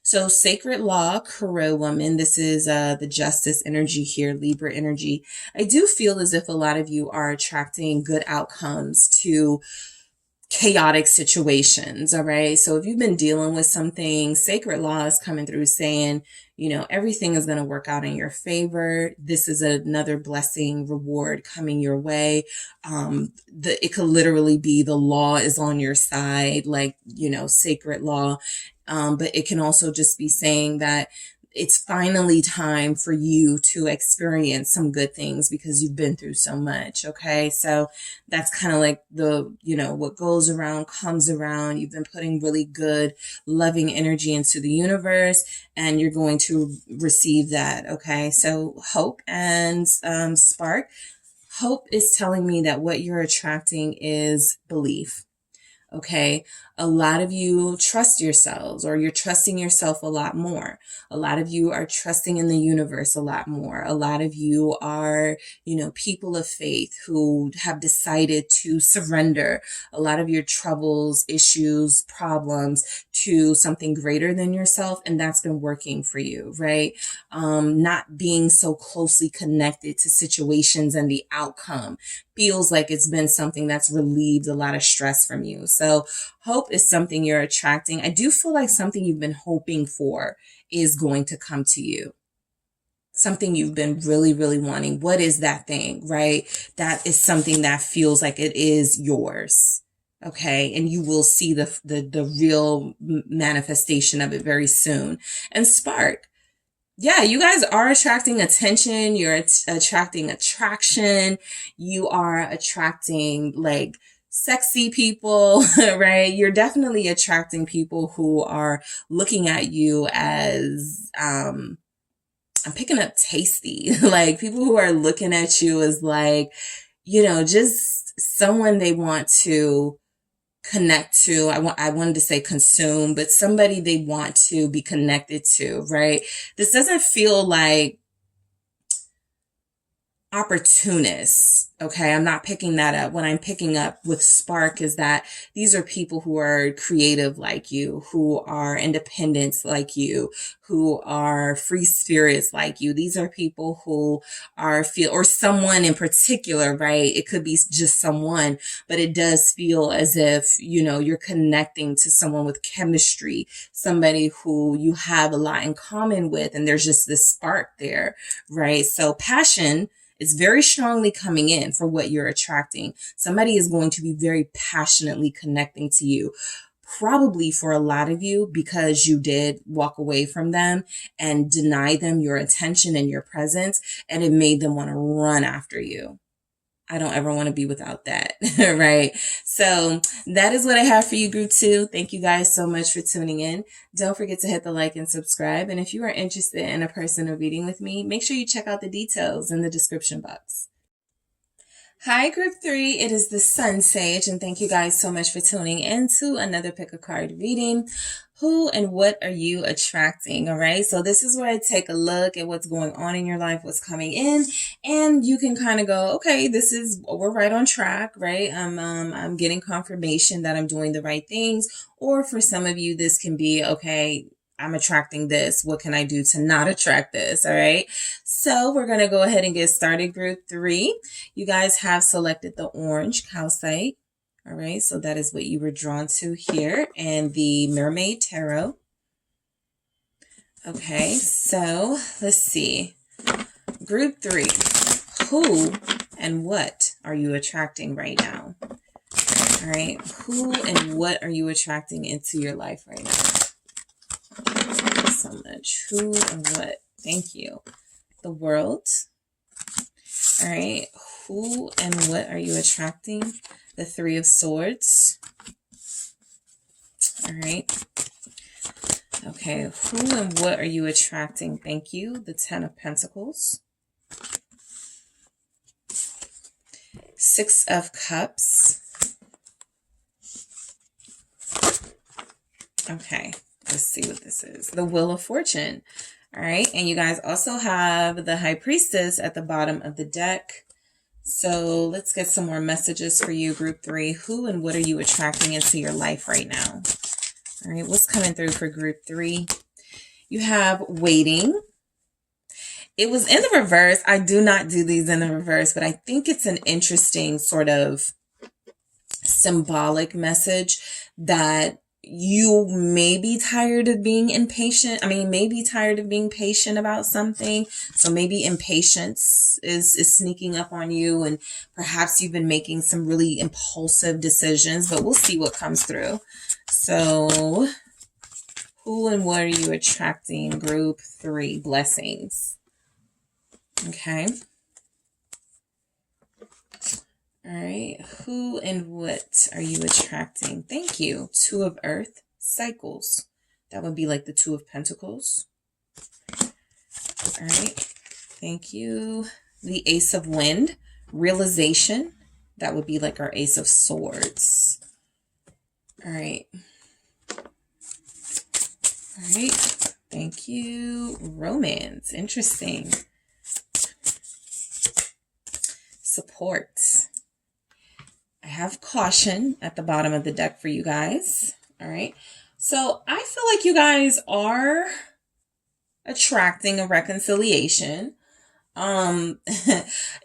So Sacred Law, Crow Woman, this is the Justice energy here, Libra energy. I do feel as if a lot of you are attracting good outcomes to chaotic situations. All right. So if you've been dealing with something, Sacred Law is coming through saying, everything is going to work out in your favor. This is another blessing, reward coming your way. It could literally be the law is on your side, like, Sacred Law. But it can also just be saying that it's finally time for you to experience some good things because you've been through so much. Okay. So that's kind of like what goes around comes around. You've been putting really good, loving energy into the universe and you're going to receive that. Okay. So Hope and Spark. Hope is telling me that what you're attracting is belief. Okay. A lot of you trust yourselves, or you're trusting yourself a lot more. A lot of you are trusting in the universe a lot more. A lot of you are, people of faith who have decided to surrender a lot of your troubles, issues, problems to something greater than yourself. And that's been working for you, right? Not being so closely connected to situations and the outcome feels like it's been something that's relieved a lot of stress from you. So hope is something you're attracting. I do feel like something you've been hoping for is going to come to you. Something you've been really, really wanting. What is that thing, right? That is something that feels like it is yours. Okay. And you will see the real manifestation of it very soon. And spark. Yeah, you guys are attracting attention. You're attracting attraction. You are attracting like sexy people, right? You're definitely attracting people who are looking at you as, I'm picking up tasty, like people who are looking at you as like, just someone they want to connect to. I wanted to say consume, but somebody they want to be connected to, right? This doesn't feel like opportunists. Okay. I'm not picking that up. What I'm picking up with spark is that these are people who are creative like you, who are independent like you, who are free spirits like you. These are people who are or someone in particular, right? It could be just someone, but it does feel as if, you're connecting to someone with chemistry, somebody who you have a lot in common with, and there's just this spark there, right? So passion is very strongly coming in for what you're attracting. Somebody is going to be very passionately connecting to you. Probably for a lot of you, because you did walk away from them and deny them your attention and your presence, and it made them want to run after you. I don't ever want to be without that, right? So that is what I have for you, group 2. Thank you guys so much for tuning in. Don't forget to hit the like and subscribe. And if you are interested in a personal reading with me, make sure you check out the details in the description box. Hi, group 3. It is the SunSage, and thank you guys so much for tuning in to another pick a card reading. Who and what are you attracting? All right. So this is where I take a look at what's going on in your life, what's coming in, and you can kind of go, okay, we're right on track, right? I'm getting confirmation that I'm doing the right things. Or for some of you, this can be, okay, I'm attracting this. What can I do to not attract this? All right. So we're going to go ahead and get started. Group 3, you guys have selected the orange calcite. All right. So that is what you were drawn to here, and the Mermaid Tarot. Okay. So let's see. Group 3, who and what are you attracting right now? All right. Who and what are you attracting into your life right now? Thank you so much. Who and what? Thank you. The World. All right. Who and what are you attracting? The Three of Swords. All right. Okay. Who and what are you attracting? Thank you. The Ten of Pentacles. Six of Cups. Okay. Let's see what this is. The Wheel of Fortune. All right. And you guys also have the High Priestess at the bottom of the deck. So let's get some more messages for you, group 3. Who and what are you attracting into your life right now? All right. What's coming through for group 3? You have waiting. It was in the reverse. I do not do these in the reverse, but I think it's an interesting sort of symbolic message that you may be tired of being impatient. Maybe tired of being patient about something. So maybe impatience is sneaking up on you, and perhaps you've been making some really impulsive decisions, but we'll see what comes through. So who and what are you attracting, group 3? Blessings. Okay. All right. Who and what are you attracting? Thank you. Two of Earth. Cycles. That would be like the Two of Pentacles. All right. Thank you. The Ace of Wind. Realization. That would be like our Ace of Swords. All right. All right. Thank you. Romance. Interesting. Support. I have caution at the bottom of the deck for you guys. All right. So I feel like you guys are attracting a reconciliation.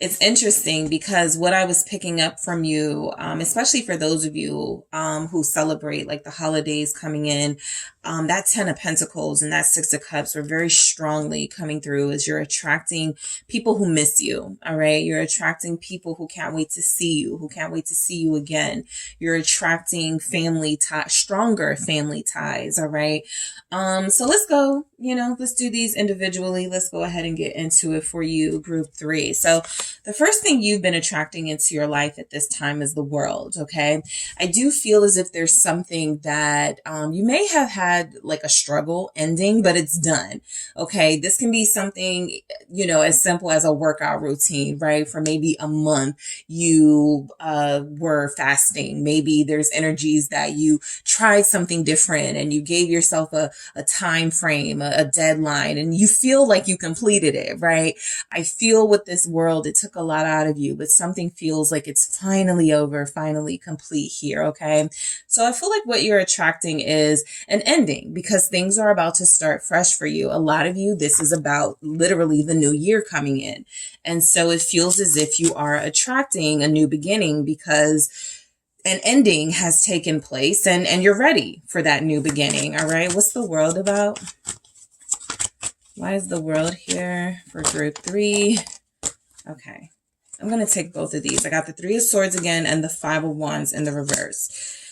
It's interesting because what I was picking up from you, especially for those of you, who celebrate like the holidays coming in, that 10 of Pentacles and that 6 of Cups were very strongly coming through as you're attracting people who miss you. All right. You're attracting people who can't wait to see you, who can't wait to see you again. You're attracting family ties, stronger family ties. All right. So let's go, let's do these individually. Let's go ahead and get into it for you, group 3. So the first thing you've been attracting into your life at this time is the World. Okay. I do feel as if there's something that, you may have had like a struggle ending, but it's done. Okay. This can be something, as simple as a workout routine, right? For maybe a month, you, were fasting. Maybe there's energies that you tried something different and you gave yourself a time frame, a deadline, and you feel like you completed it, right? I feel with this World, it took a lot out of you, but something feels like it's finally over, finally complete here. Okay. So I feel like what you're attracting is an ending because things are about to start fresh for you. A lot of you, this is about literally the new year coming in. And so it feels as if you are attracting a new beginning because an ending has taken place and you're ready for that new beginning. All right. What's the World about? Why is the World here for group 3? Okay. I'm going to take both of these. I got the 3 of Swords again and the 5 of Wands in the reverse.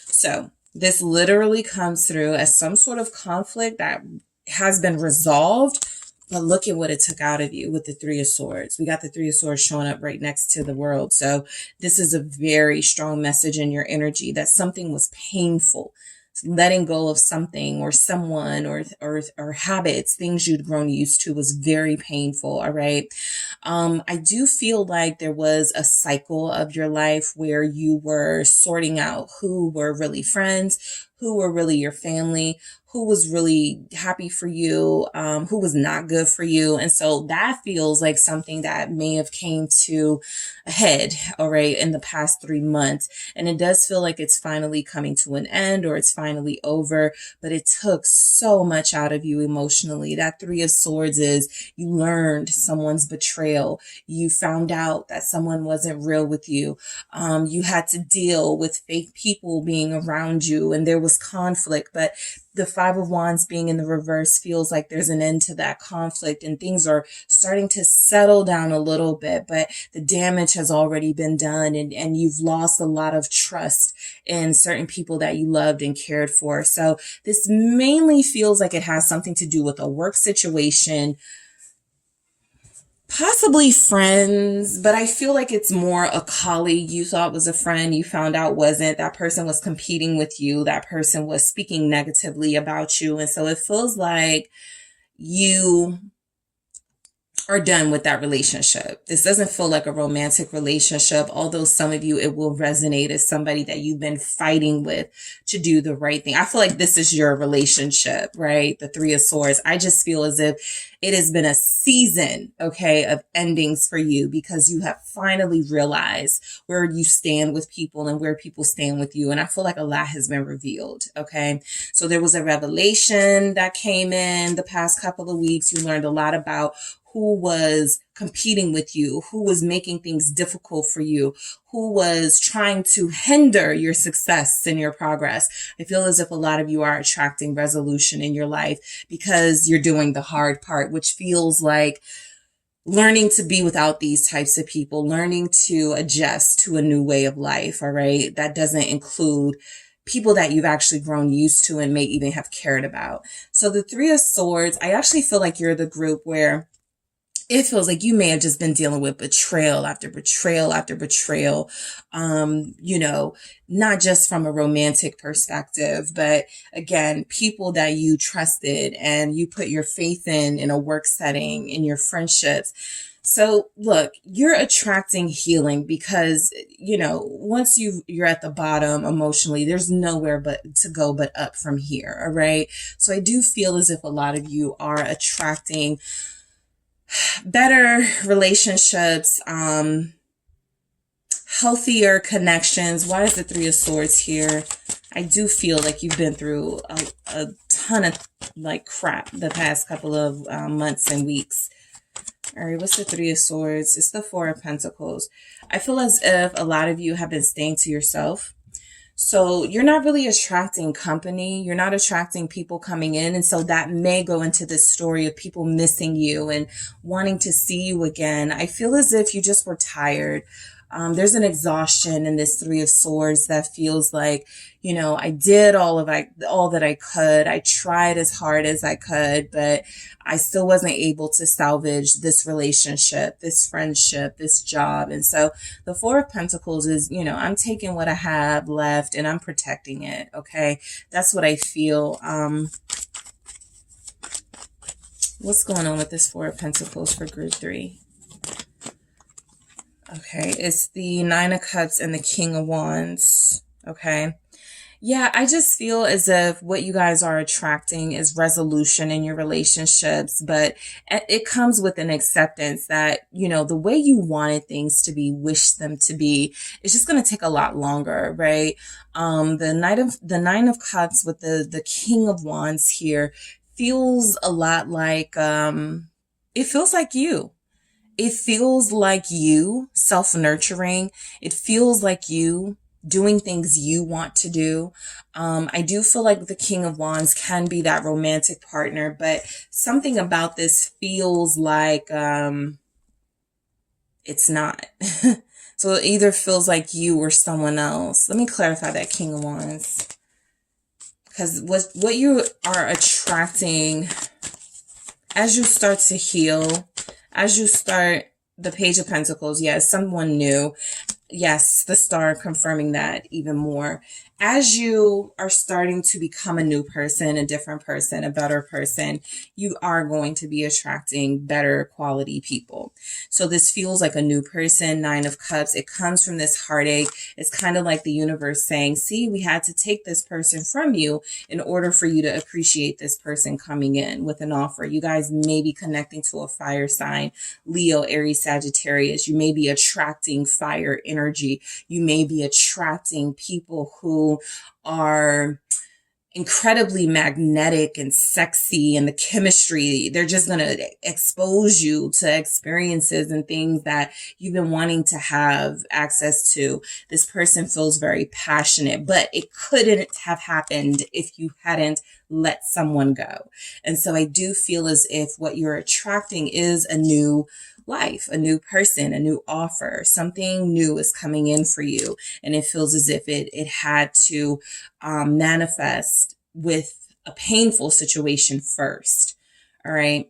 So this literally comes through as some sort of conflict that has been resolved. But look at what it took out of you with the 3 of Swords. We got the 3 of Swords showing up right next to the World. So this is a very strong message in your energy that something was painful. Letting go of something or someone or habits, things you'd grown used to was very painful. All right. I do feel like there was a cycle of your life where you were sorting out who were really friends, who were really your family, who was really happy for you, who was not good for you. And so that feels like something that may have came to a head, all right, in the past 3 months. And it does feel like it's finally coming to an end or it's finally over, but it took so much out of you emotionally. That 3 of Swords is you learned someone's betrayal. You found out that someone wasn't real with you. You had to deal with fake people being around you and there was conflict, but the 5 of Wands being in the reverse feels like there's an end to that conflict and things are starting to settle down a little bit, but the damage has already been done and you've lost a lot of trust in certain people that you loved and cared for. So this mainly feels like it has something to do with a work situation, possibly friends, but I feel like it's more a colleague you thought was a friend, you found out wasn't. That person was competing with you. That person was speaking negatively about you. And so it feels like you are done with that relationship. This doesn't feel like a romantic relationship, although some of you, it will resonate as somebody that you've been fighting with to do the right thing. I feel like this is your relationship, right? The 3 of Swords. I just feel as if it has been a season, okay, of endings for you because you have finally realized where you stand with people and where people stand with you. And I feel like a lot has been revealed, okay? So there was a revelation that came in the past couple of weeks. You learned a lot about who was competing with you, who was making things difficult for you, who was trying to hinder your success and your progress. I feel as if a lot of you are attracting resolution in your life because you're doing the hard part, which feels like learning to be without these types of people, learning to adjust to a new way of life. All right. That doesn't include people that you've actually grown used to and may even have cared about. So the 3 of Swords, I actually feel like you're the group where it feels like you may have just been dealing with betrayal after betrayal after betrayal. Not just from a romantic perspective, but again, people that you trusted and you put your faith in a work setting, in your friendships. So look, you're attracting healing because, once you're at the bottom emotionally, there's nowhere but to go but up from here. All right. So I do feel as if a lot of you are attracting better relationships, healthier connections. Why is the Three of Swords here? I do feel like you've been through a ton of crap the past couple of months and weeks. All right, what's the Three of Swords? It's the Four of Pentacles. I feel as if a lot of you have been staying to yourself. So you're not really attracting company. You're not attracting people coming in. And so that may go into this story of people missing you and wanting to see you again. I feel as if you just were tired. There's an exhaustion in this Three of Swords that feels like, I did all that I could. I tried as hard as I could, but I still wasn't able to salvage this relationship, this friendship, this job. And so the Four of Pentacles is, I'm taking what I have left and I'm protecting it. Okay. That's what I feel. What's going on with this Four of Pentacles for group 3? Okay, it's the Nine of Cups and the King of Wands. Okay. Yeah, I just feel as if what you guys are attracting is resolution in your relationships, but it comes with an acceptance that, the way you wanted things to be, wish them to be, it's just going to take a lot longer, right? The Nine of Cups with the King of Wands here feels a lot like, it feels like you. It feels like you self-nurturing. It feels like you doing things you want to do. I do feel like the King of Wands can be that romantic partner, but something about this feels like it's not. So it either feels like you or someone else. Let me clarify that King of Wands. Because what you are attracting as you start to heal, as you start, the Page of Pentacles, yes, someone new. Yes, the Star confirming that even more. As you are starting to become a new person, a different person, a better person, you are going to be attracting better quality people. So this feels like a new person, Nine of Cups. It comes from this heartache. It's kind of like the universe saying, see, we had to take this person from you in order for you to appreciate this person coming in with an offer. You guys may be connecting to a fire sign, Leo, Aries, Sagittarius. You may be attracting fire energy. You may be attracting people who are incredibly magnetic and sexy, and the chemistry, they're just going to expose you to experiences and things that you've been wanting to have access to. This person feels very passionate, but it couldn't have happened if you hadn't let someone go. And so I do feel as if what you're attracting is a new life, a new person, a new offer. Something new is coming in for you. And it feels as if it had to manifest with a painful situation first. All right.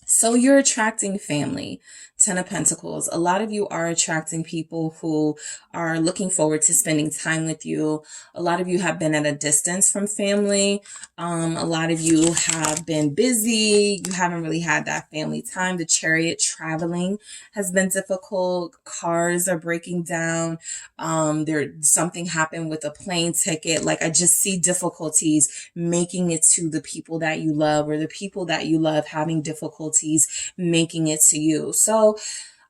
So you're attracting family. Ten of Pentacles. A lot of you are attracting people who are looking forward to spending time with you. A lot of you have been at a distance from family. A lot of you have been busy. You haven't really had that family time. The Chariot, traveling has been difficult. Cars are breaking down. Something happened with a plane ticket. Like, I just see difficulties making it to the people that you love, or the people that you love having difficulties making it to you. So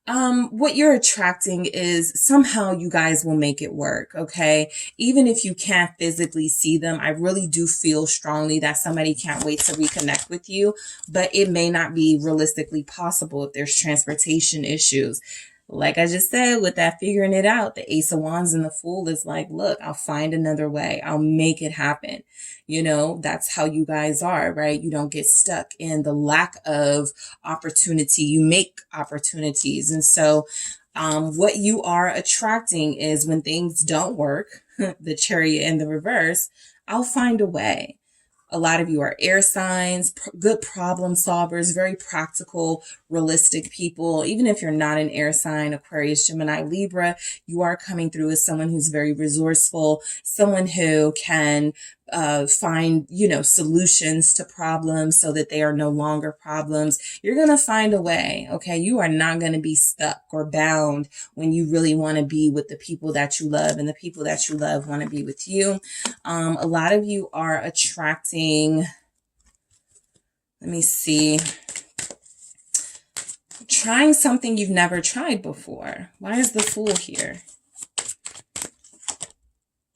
what you're attracting is somehow you guys will make it work. Okay. Even if you can't physically see them, I really do feel strongly that somebody can't wait to reconnect with you, but it may not be realistically possible if there's transportation issues. Like I just said, with that figuring it out, the Ace of Wands and the Fool is like, look, I'll find another way. I'll make it happen. That's how you guys are, right? You don't get stuck in the lack of opportunity. You make opportunities. And so what you are attracting is when things don't work, the Chariot in the reverse, I'll find a way. A lot of you are air signs, good problem solvers, very practical, realistic people. Even if you're not an air sign, Aquarius, Gemini, Libra, you are coming through as someone who's very resourceful, someone who can find, you know, solutions to problems so that they are no longer problems. You're going to find a way. Okay. You are not going to be stuck or bound when you really want to be with the people that you love, and the people that you love want to be with you. A lot of you are attracting, let me see, trying something you've never tried before. Why is the Fool here?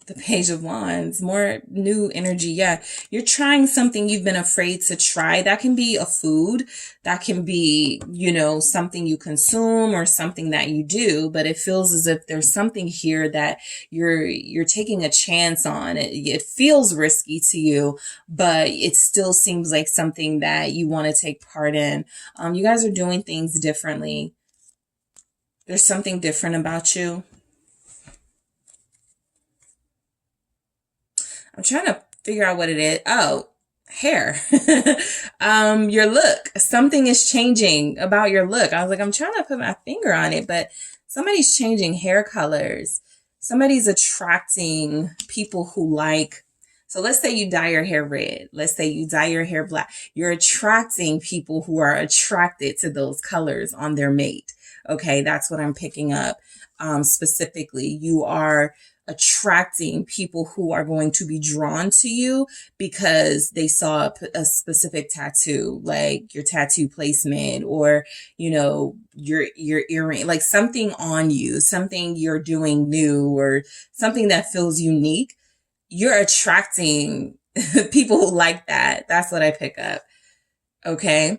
The Page of Wands, more new energy. Yeah, you're trying something you've been afraid to try. That can be a food. That can be, you know, something you consume or something that you do. But it feels as if there's something here that you're taking a chance on. It feels risky to you, but it still seems like something that you want to take part in. You guys are doing things differently. There's something different about you. I'm trying to figure out what it is. Oh, hair. Your look. Something is changing about your look. I was like, I'm trying to put my finger on it, but somebody's changing hair colors. Somebody's attracting people who like, so let's say you dye your hair red. Let's say you dye your hair black. You're attracting people who are attracted to those colors on their mate. Okay, that's what I'm picking up. Specifically, you are attracting people who are going to be drawn to you because they saw a specific tattoo, like your tattoo placement, or, you know, your earring, like something on you, something you're doing new, or something that feels unique. You're attracting people who like that. That's what I pick up. Okay.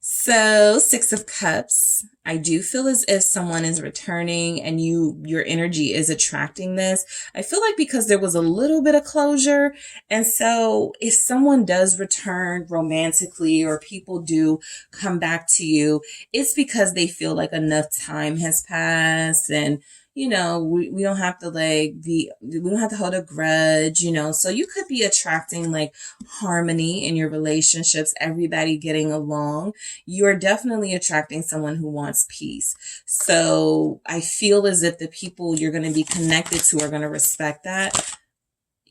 So 6 of Cups, I do feel as if someone is returning and your energy is attracting this. I feel like because there was a little bit of closure. And so if someone does return romantically, or people do come back to you, it's because they feel like enough time has passed, and you know, we don't have to we don't have to hold a grudge, you know. So you could be attracting like harmony in your relationships, everybody getting along. You're definitely attracting someone who wants peace. So I feel as if the people you're going to be connected to are going to respect that.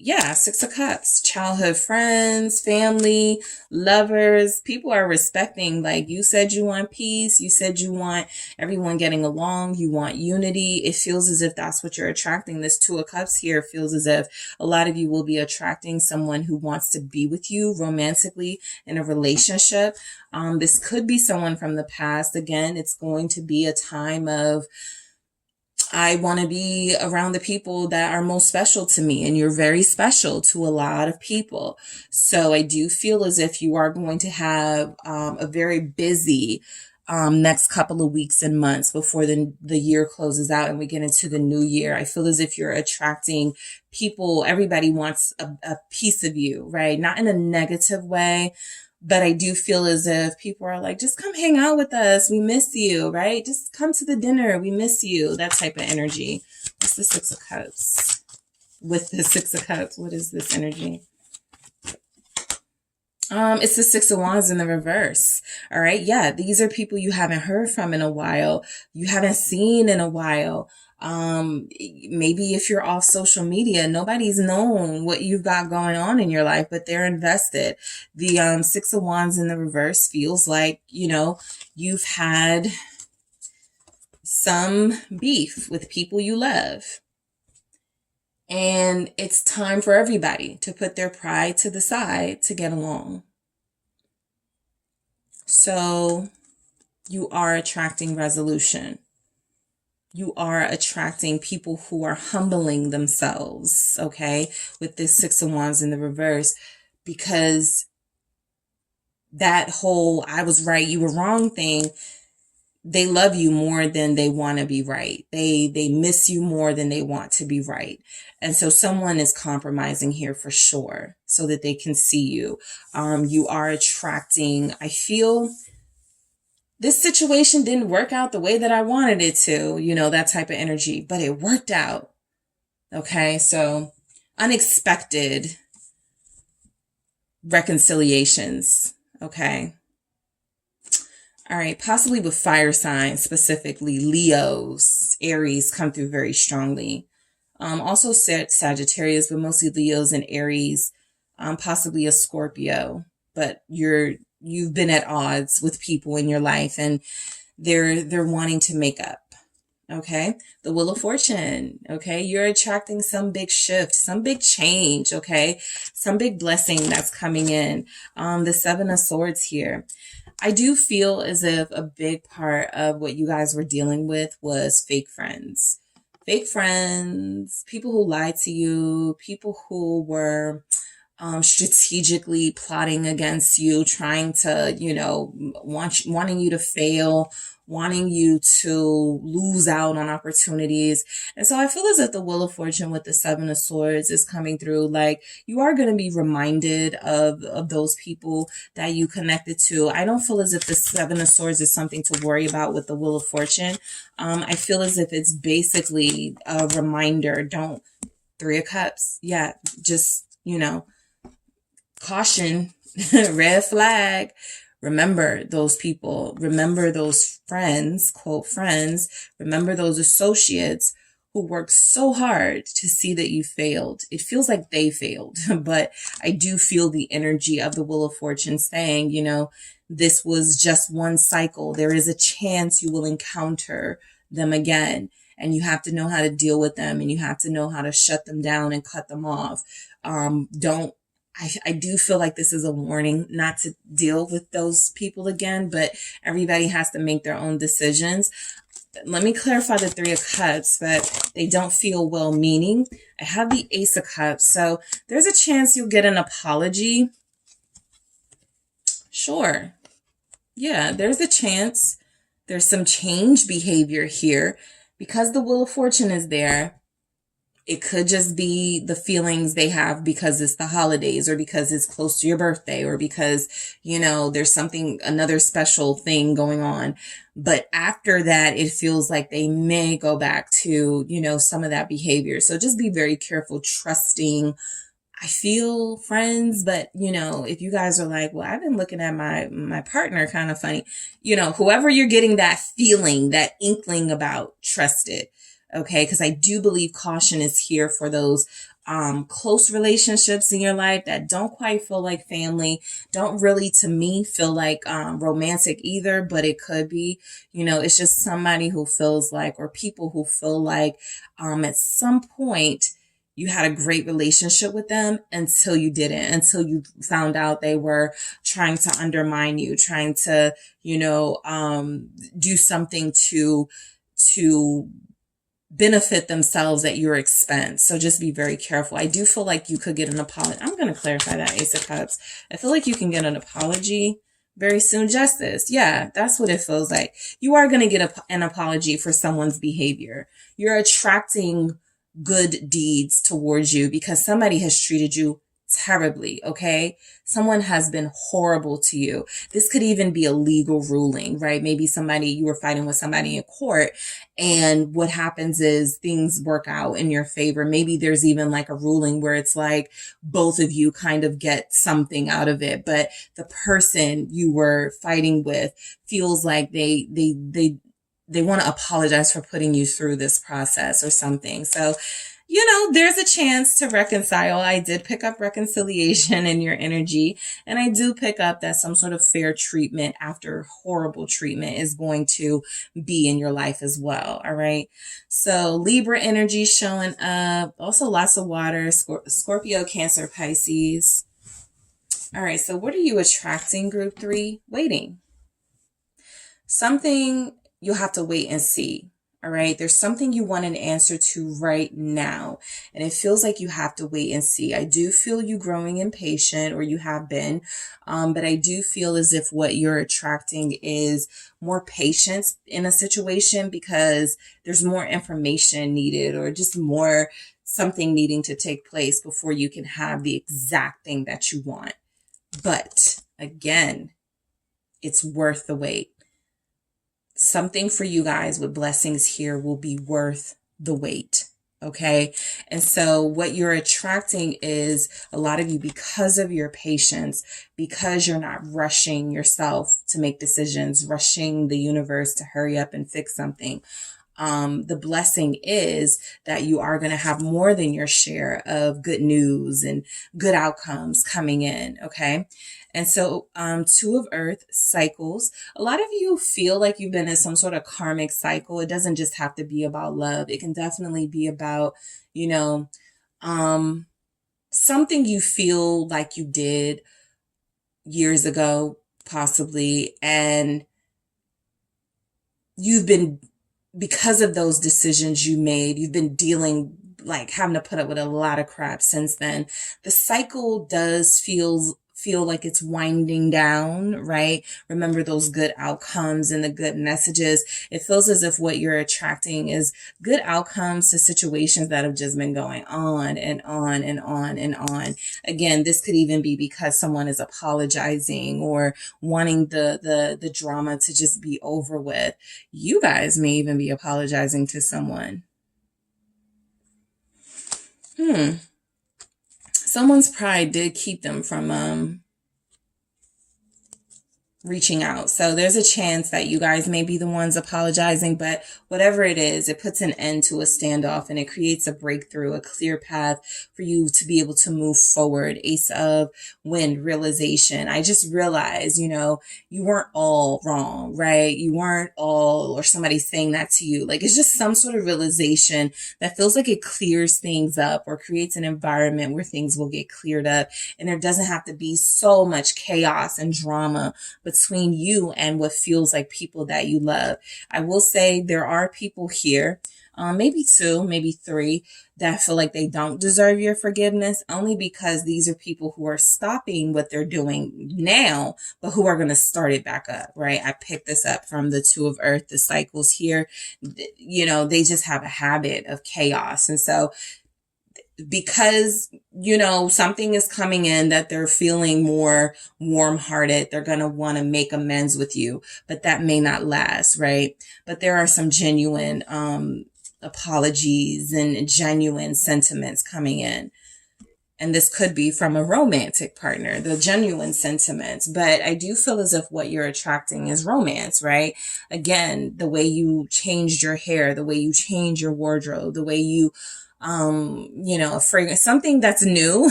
Yeah, 6 of Cups, childhood friends, family, lovers, people are respecting, like, you said you want peace. You said you want everyone getting along. You want unity. It feels as if that's what you're attracting. This 2 of Cups here feels as if a lot of you will be attracting someone who wants to be with you romantically in a relationship. This could be someone from the past. Again, it's going to be a time of, I want to be around the people that are most special to me, and you're very special to a lot of people. So I do feel as if you are going to have a very busy next couple of weeks and months before the year closes out and we get into the new year. I feel as if you're attracting people. Everybody wants a piece of you, right? Not in a negative way, but I do feel as if people are like, just come hang out with us. We miss you, right? Just come to the dinner. We miss you. That type of energy. What's the 6 of Cups? With the 6 of Cups, what is this energy? It's the 6 of Wands in the reverse. All right. Yeah. These are people you haven't heard from in a while. You haven't seen in a while. Maybe if you're off social media, nobody's known what you've got going on in your life, but they're invested. The 6 of Wands in the reverse feels like, you know, you've had some beef with people you love. And it's time for everybody to put their pride to the side to get along. So you are attracting resolution. You are attracting people who are humbling themselves, okay, with this 6 of Wands in the reverse, because that whole I was right, you were wrong thing, they love you more than they want to be right. They miss you more than they want to be right. And so someone is compromising here for sure so that they can see you. You are attracting, I feel, this situation didn't work out the way that I wanted it to, you know, that type of energy, but it worked out. Okay. So unexpected reconciliations. Okay. All right. Possibly with fire signs, specifically Leos, Aries come through very strongly. Also Sagittarius, but mostly Leos and Aries possibly a Scorpio, but you've been at odds with people in your life and they're wanting to make up. Okay. The Wheel of Fortune. Okay. You're attracting some big shift, some big change. Okay. Some big blessing that's coming in. The Seven of Swords here. I do feel as if a big part of what you guys were dealing with was fake friends. Fake friends, people who lied to you, people who were strategically plotting against you, trying to, wanting you to fail, wanting you to lose out on opportunities. And so I feel as if the Wheel of Fortune with the Seven of Swords is coming through. Like, you are going to be reminded of those people that you connected to. I don't feel as if the Seven of Swords is something to worry about with the Wheel of Fortune. I feel as if it's basically a reminder. Don't. Three of Cups. Yeah, just, caution, red flag. Remember those people. Remember those friends, quote friends. Remember those associates who worked so hard to see that you failed. It feels like they failed, but I do feel the energy of the Wheel of Fortune saying, this was just one cycle. There is a chance you will encounter them again, and you have to know how to deal with them, and you have to know how to shut them down and cut them off. I do feel like this is a warning not to deal with those people again, but everybody has to make their own decisions. Let me clarify the Three of Cups, but they don't feel well-meaning. I have the Ace of Cups, so there's a chance you'll get an apology. Sure. Yeah, there's a chance. There's some change behavior here. Because the Wheel of Fortune is there, it could just be the feelings they have because it's the holidays, or because it's close to your birthday, or because, there's another special thing going on. But after that, it feels like they may go back to, some of that behavior. So just be very careful, trusting. I feel friends, but if you guys are like, well, I've been looking at my partner kind of funny, whoever you're getting that feeling, that inkling about, trust it. Okay. Cause I do believe caution is here for those, close relationships in your life that don't quite feel like family, don't really, to me, feel like, romantic either, but it could be, it's just somebody who feels like, or people who feel like, at some point you had a great relationship with them until you didn't, until you found out they were trying to undermine you, trying to, do something to benefit themselves at your expense. So just be very careful. I do feel like you could get an apology. I'm going to clarify that, Ace of Cups. I feel like you can get an apology very soon. Justice. Yeah, that's what it feels like. You are going to get an apology for someone's behavior. You're attracting good deeds towards you because somebody has treated you terribly. Okay. Someone has been horrible to you. This could even be a legal ruling, right? Maybe you were fighting with somebody in court, and what happens is things work out in your favor. Maybe there's even like a ruling where it's like both of you kind of get something out of it, but the person you were fighting with feels like they want to apologize for putting you through this process or something. So, there's a chance to reconcile. I did pick up reconciliation in your energy, and I do pick up that some sort of fair treatment after horrible treatment is going to be in your life as well. All right. So Libra energy showing up. Also lots of water, Scorpio, Cancer, Pisces. All right. So what are you attracting, group 3? Waiting. Something you'll have to wait and see. All right. There's something you want an answer to right now, and it feels like you have to wait and see. I do feel you growing impatient, or you have been, but I do feel as if what you're attracting is more patience in a situation because there's more information needed, or just more something needing to take place before you can have the exact thing that you want. But again, it's worth the wait. Something for you guys with blessings here will be worth the wait. Okay. And so what you're attracting is a lot of you, because of your patience, because you're not rushing yourself to make decisions, rushing the universe to hurry up and fix something. the blessing is that you are going to have more than your share of good news and good outcomes coming in. Okay. And so, Two of Earth cycles. A lot of you feel like you've been in some sort of karmic cycle. It doesn't just have to be about love. It can definitely be about, something you feel like you did years ago, possibly. And because of those decisions you made, you've been dealing, like having to put up with a lot of crap since then. The cycle does feel like it's winding down, right? Remember those good outcomes and the good messages. It feels as if what you're attracting is good outcomes to situations that have just been going on and on and on and on. Again, this could even be because someone is apologizing or wanting the drama to just be over with. You guys may even be apologizing to someone. Someone's pride did keep them from reaching out. So there's a chance that you guys may be the ones apologizing, but whatever it is, it puts an end to a standoff and it creates a breakthrough, a clear path for you to be able to move forward. Ace of Wind, realization. I just realized, you weren't all wrong, right? You weren't all, or somebody saying that to you. Like, it's just some sort of realization that feels like it clears things up or creates an environment where things will get cleared up and there doesn't have to be so much chaos and drama between you and what feels like people that you love. I will say there are people here, maybe 2, maybe 3, that feel like they don't deserve your forgiveness, only because these are people who are stopping what they're doing now, but who are going to start it back up, right? I picked this up from the Two of Earth, the cycles here. They just have a habit of chaos. And so because, something is coming in that they're feeling more warm-hearted, they're going to want to make amends with you, but that may not last, right? But there are some genuine apologies and genuine sentiments coming in. And this could be from a romantic partner, the genuine sentiments. But I do feel as if what you're attracting is romance, right? Again, the way you changed your hair, the way you change your wardrobe, the way you a fragrance, something that's new,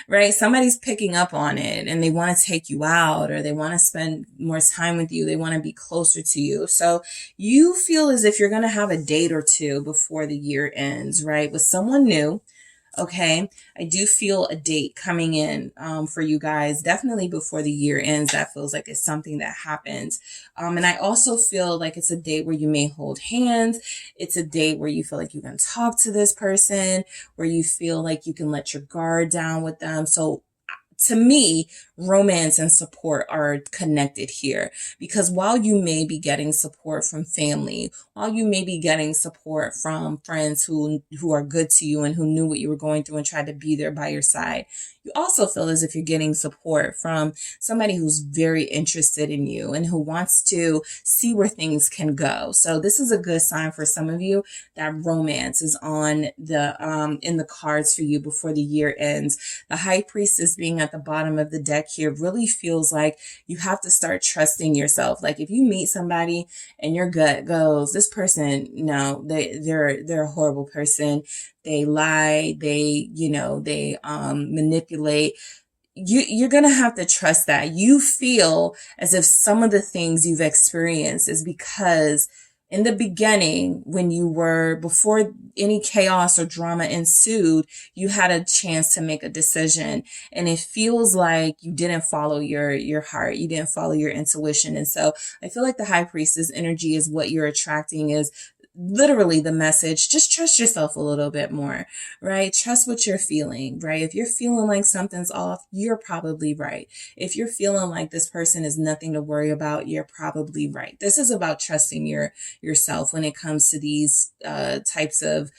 right? Somebody's picking up on it and they want to take you out or they want to spend more time with you. They want to be closer to you. So you feel as if you're going to have a date or 2 before the year ends, right? With someone new. Okay. I do feel a date coming in, for you guys, definitely before the year ends. That feels like it's something that happens. And I also feel like it's a date where you may hold hands. It's a date where you feel like you can talk to this person, where you feel like you can let your guard down with them. So to me, romance and support are connected here, because while you may be getting support from family, while you may be getting support from friends who are good to you and who knew what you were going through and tried to be there by your side, you also feel as if you're getting support from somebody who's very interested in you and who wants to see where things can go. So this is a good sign for some of you that romance is on the in the cards for you before the year ends. The High Priestess being at the bottom of the deck here really feels like you have to start trusting yourself. Like if you meet somebody and your gut goes, this person, no, they're a horrible person. They lie, they manipulate. You're going to have to trust that. You feel as if some of the things you've experienced is because in the beginning, before any chaos or drama ensued, you had a chance to make a decision, and it feels like you didn't follow your heart. You didn't follow your intuition. And so I feel like the High Priestess energy is what you're attracting, is literally the message. Just trust yourself a little bit more, right? Trust what you're feeling, right? If you're feeling like something's off, you're probably right. If you're feeling like this person is nothing to worry about, you're probably right. This is about trusting yourself when it comes to these types of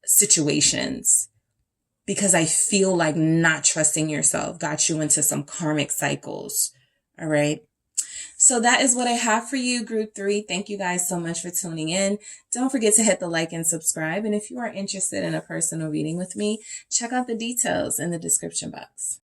situations, because I feel like not trusting yourself got you into some karmic cycles. All right. So that is what I have for you, Group 3. Thank you guys so much for tuning in. Don't forget to hit the like and subscribe. And if you are interested in a personal reading with me, check out the details in the description box.